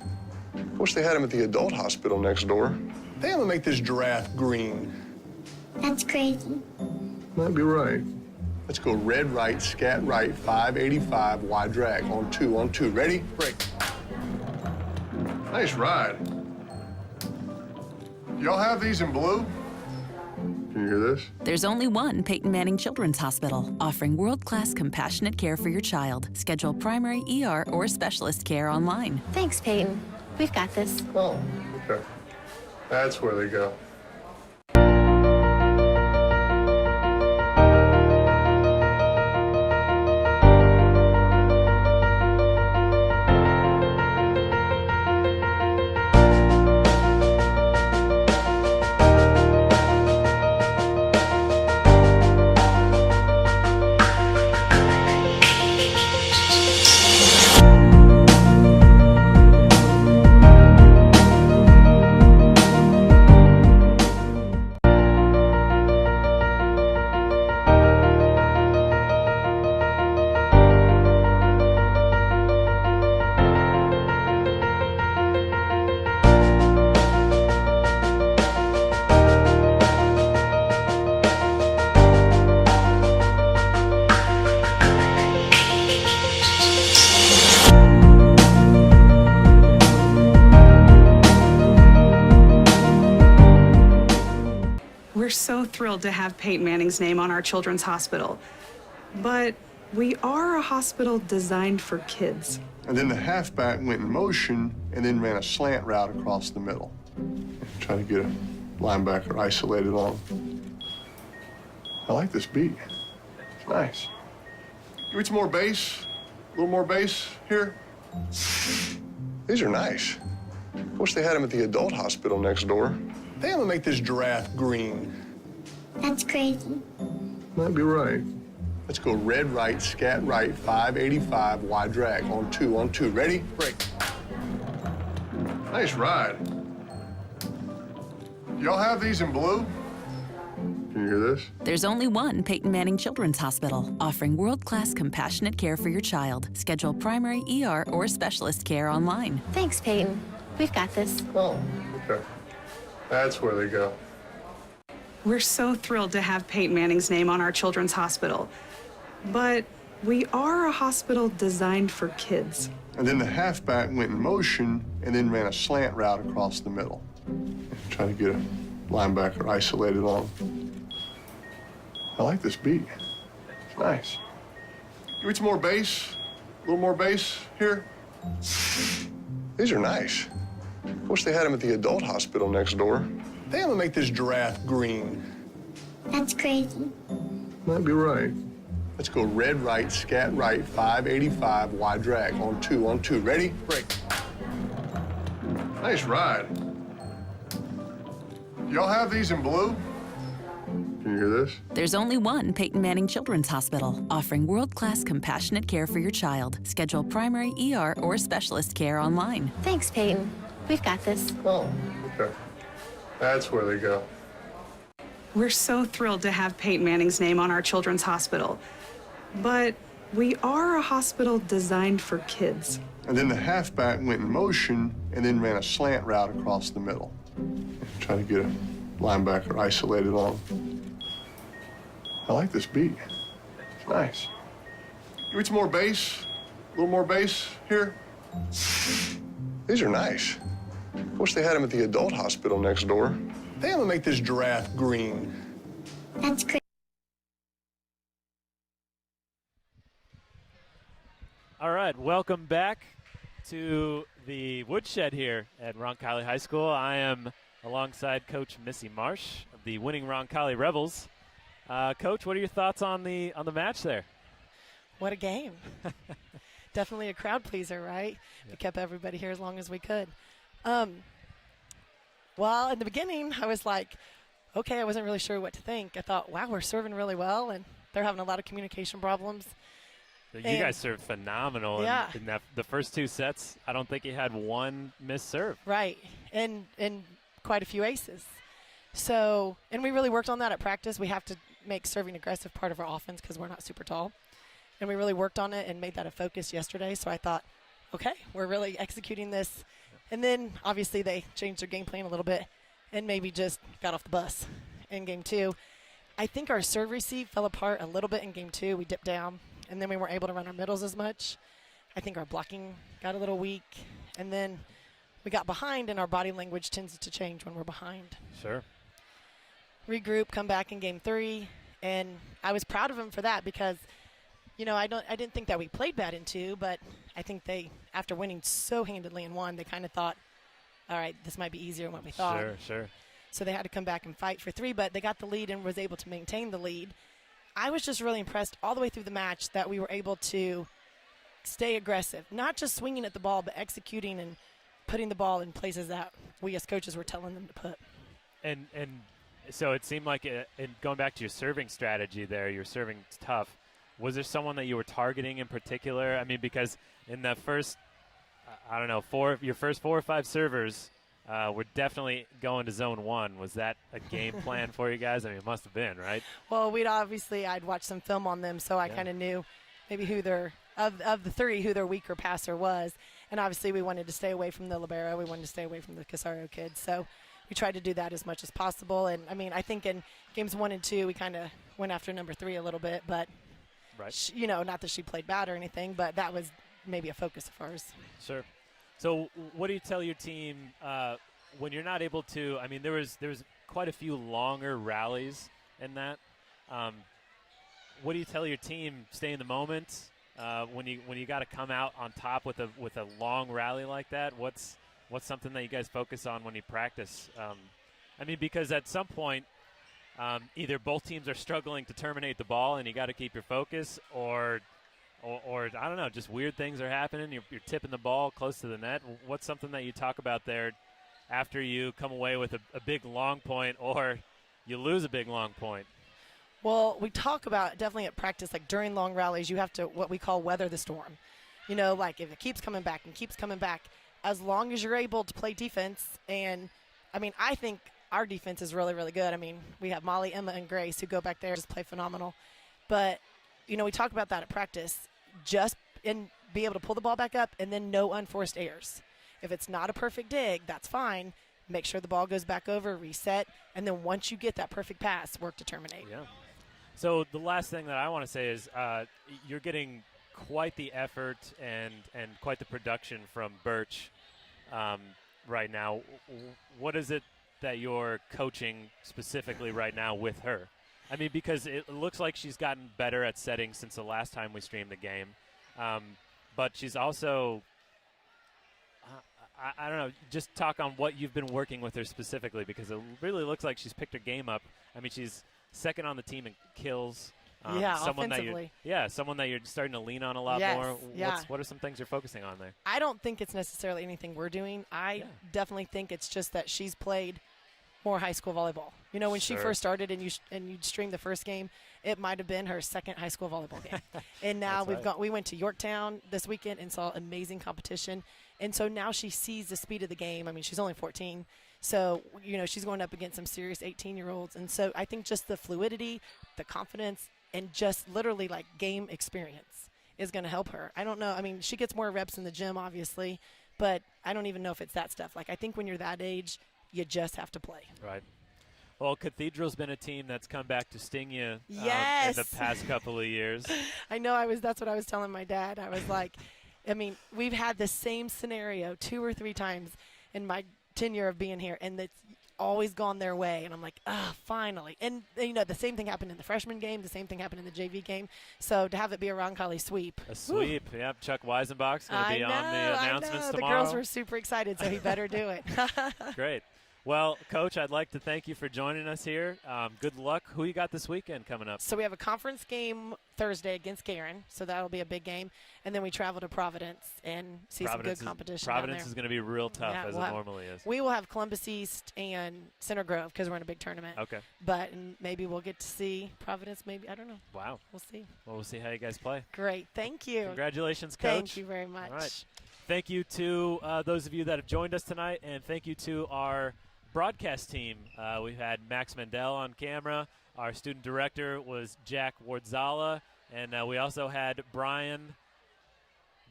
S4: Wish they had them at the adult hospital next door. They have to make this giraffe green.
S5: That's crazy.
S4: Might be right. Let's go red right, scat right, 585, wide drag. On two. Ready? Break. Nice ride. Y'all have these in blue? Can you hear this?
S6: There's only one Peyton Manning Children's Hospital, offering world-class compassionate care for your child. Schedule primary ER or specialist care online.
S5: Thanks, Peyton. We've got this.
S4: Oh, okay. That's where they go.
S3: We're so thrilled to have Peyton Manning's name on our children's hospital. But we are a hospital designed for kids.
S4: And then the halfback went in motion and then ran a slant route across the middle. Try to get a linebacker isolated on him. I like this beat. It's nice. Give me some more bass. A little more bass here. These are nice. Wish they had them at the adult hospital next door. They have to make this giraffe green.
S5: That's crazy.
S4: Might be right. Let's go red right, scat right, 585, wide drag. On two. Ready? Break. Nice ride. Y'all have these in blue? Can you hear this?
S6: There's only one Peyton Manning Children's Hospital, offering world-class compassionate care for your child. Schedule primary ER or specialist care online.
S5: Thanks, Peyton. We've got this.
S4: Oh, okay. That's where they go.
S3: We're so thrilled to have Peyton Manning's name on our children's hospital. But we are a hospital designed for kids.
S4: And then the halfback went in motion and then ran a slant route across the middle. Try to get a linebacker isolated on him. I like this beat. It's nice. Give me some more bass. A little more bass here. These are nice. Wish they had them at the adult hospital next door. They have to make this giraffe green.
S5: That's crazy.
S4: Might be right. Let's go red right, scat right, 585, wide drag. On two. Ready? Break. Nice ride. Y'all have these in blue? Can you hear this?
S6: There's only one Peyton Manning Children's Hospital, offering world-class compassionate care for your child. Schedule primary ER or specialist care online.
S5: Thanks, Peyton. We've got this.
S4: Oh, okay. That's where they go.
S3: We're so thrilled to have Peyton Manning's name on our children's hospital. But we are a hospital designed for kids.
S4: And then the halfback went in motion and then ran a slant route across the middle. Try to get a linebacker isolated on him. I like this beat. It's nice. Give me some more bass. A little more bass here. These are nice. Wish they had them at the adult hospital next door. They have to make this giraffe green.
S5: That's crazy.
S1: All right, welcome back to the woodshed here at Roncalli High School. I am alongside Coach Missy Marsh of the winning Roncalli Rebels. Coach, what are your thoughts on the match there?
S7: What a game. Definitely a crowd pleaser, right? We kept everybody here as long as we could. Well, in the beginning, I was like, okay, I wasn't really sure what to think. I thought, wow, we're serving really well, and they're having a lot of communication problems.
S1: You guys served phenomenal in the first two sets. I don't think you had one missed serve.
S7: Right, and quite a few aces. So, and we really worked on that at practice. We have to make serving aggressive part of our offense because we're not super tall. And we really worked on it and made that a focus yesterday. So I thought, okay, we're really executing this. And then, obviously, they changed their game plan a little bit and maybe just got off the bus in game two. I think our serve receive fell apart a little bit in game two. We dipped down, and then we weren't able to run our middles as much. I think our blocking got a little weak. And then we got behind, and our body language tends to change when we're behind.
S1: Sure.
S7: Regroup, come back in game three. And I was proud of them for that because – you know, I didn't think that we played bad in two, but I think they, after winning so handedly in one, they kind of thought, all right, this might be easier than what we thought.
S1: Sure.
S7: So they had to come back and fight for three, but they got the lead and was able to maintain the lead. I was just really impressed all the way through the match that we were able to stay aggressive, not just swinging at the ball, but executing and putting the ball in places that we as coaches were telling them to put.
S1: And so it seemed like, going back to your serving strategy there, you're serving tough. Was there someone that you were targeting in particular? I mean, because in the first, I don't know, your first 4 or 5 servers were definitely going to zone one. Was that a game plan for you guys? I mean, it must have been, right?
S7: Well, I'd watched some film on them, so I kind of knew maybe who of the three, who their weaker passer was. And obviously we wanted to stay away from the libero. We wanted to stay away from the Casario kids. So we tried to do that as much as possible. And, I mean, I think in games 1 and 2 we kind of went after number 3 a little bit, but –
S1: right.
S7: Not that she played bad or anything, but that was maybe a focus of ours.
S1: Sure. So what do you tell your team when you're not able to – I mean, there was quite a few longer rallies in that. What do you tell your team? Stay in the moment when you got to come out on top with a long rally like that? What's something that you guys focus on when you practice? I mean, because at some point – either both teams are struggling to terminate the ball and you got to keep your focus, or I don't know, just weird things are happening. You're tipping the ball close to the net. What's something that you talk about there after you come away with a big long point or you lose a big long point?
S7: Well, we talk about definitely at practice, like during long rallies, you have to what we call weather the storm. Like if it keeps coming back and keeps coming back, as long as you're able to play defense. And, I mean, I think – our defense is really, really good. I mean, we have Molly, Emma, and Grace who go back there and just play phenomenal. But, we talk about that at practice. Just be able to pull the ball back up and then no unforced errors. If it's not a perfect dig, that's fine. Make sure the ball goes back over, reset, and then once you get that perfect pass, work to terminate.
S1: Yeah. So the last thing that I want to say is you're getting quite the effort and quite the production from Birch right now. What is it that you're coaching specifically right now with her? I mean, because it looks like she's gotten better at setting since the last time we streamed the game. But she's also, I don't know, just talk on what you've been working with her specifically, because it really looks like she's picked her game up. I mean, she's second on the team in kills.
S7: Offensively.
S1: Someone that you're starting to lean on a lot more. What are some things you're focusing on there?
S7: I don't think it's necessarily anything we're doing. I definitely think it's just that she's played more high school volleyball. You know, when she first started and you'd stream the first game, it might have been her second high school volleyball game. And now we went to Yorktown this weekend and saw amazing competition. And so now she sees the speed of the game. I mean, she's only 14. So, you know, she's going up against some serious 18-year-olds. And so I think just the fluidity, the confidence, and just literally like game experience is going to help her. I don't know. I mean, she gets more reps in the gym, obviously, but I don't even know if it's that stuff. Like, I think when you're that age, you just have to play.
S1: Right. Well, Cathedral's been a team that's come back to sting you in the past couple of years.
S7: I know. That's what I was telling my dad. I was like, I mean, we've had the same scenario 2 or 3 times in my tenure of being here, and it's always gone their way. And I'm like, finally. And, you know, the same thing happened in the freshman game. The same thing happened in the JV game. So to have it be a Roncalli sweep.
S1: A sweep. Woo. Yep. Chuck Weisenbach's going to be on the announcements tomorrow.
S7: The girls were super excited, so he better do it.
S1: Great. Well, Coach, I'd like to thank you for joining us here. Good luck. Who you got this weekend coming up?
S7: So we have a conference game Thursday against Garin, so that'll be a big game. And then we travel to Providence and see some good competition
S1: Providence
S7: down there.
S1: is going to be real tough, as it normally is.
S7: We will have Columbus East and Center Grove because we're in a big tournament.
S1: Okay.
S7: But maybe we'll get to see Providence, maybe. I don't know.
S1: Wow.
S7: We'll see.
S1: Well, we'll see how you guys play.
S7: Great. Thank you.
S1: Congratulations, Coach.
S7: Thank you very much.
S1: All right. Thank you to those of you that have joined us tonight, and thank you to our broadcast team. We've had Max Mandel on camera. Our student director was Jack Wardzala, and we also had Brian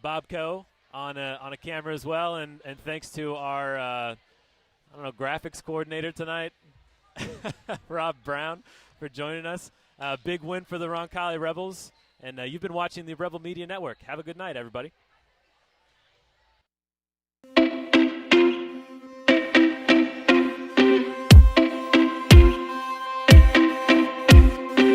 S1: Bobko on a camera as well. And thanks to our graphics coordinator tonight, Rob Brown, for joining us. Big win for the Roncalli Rebels, and you've been watching the Rebel Media Network. Have a good night, everybody.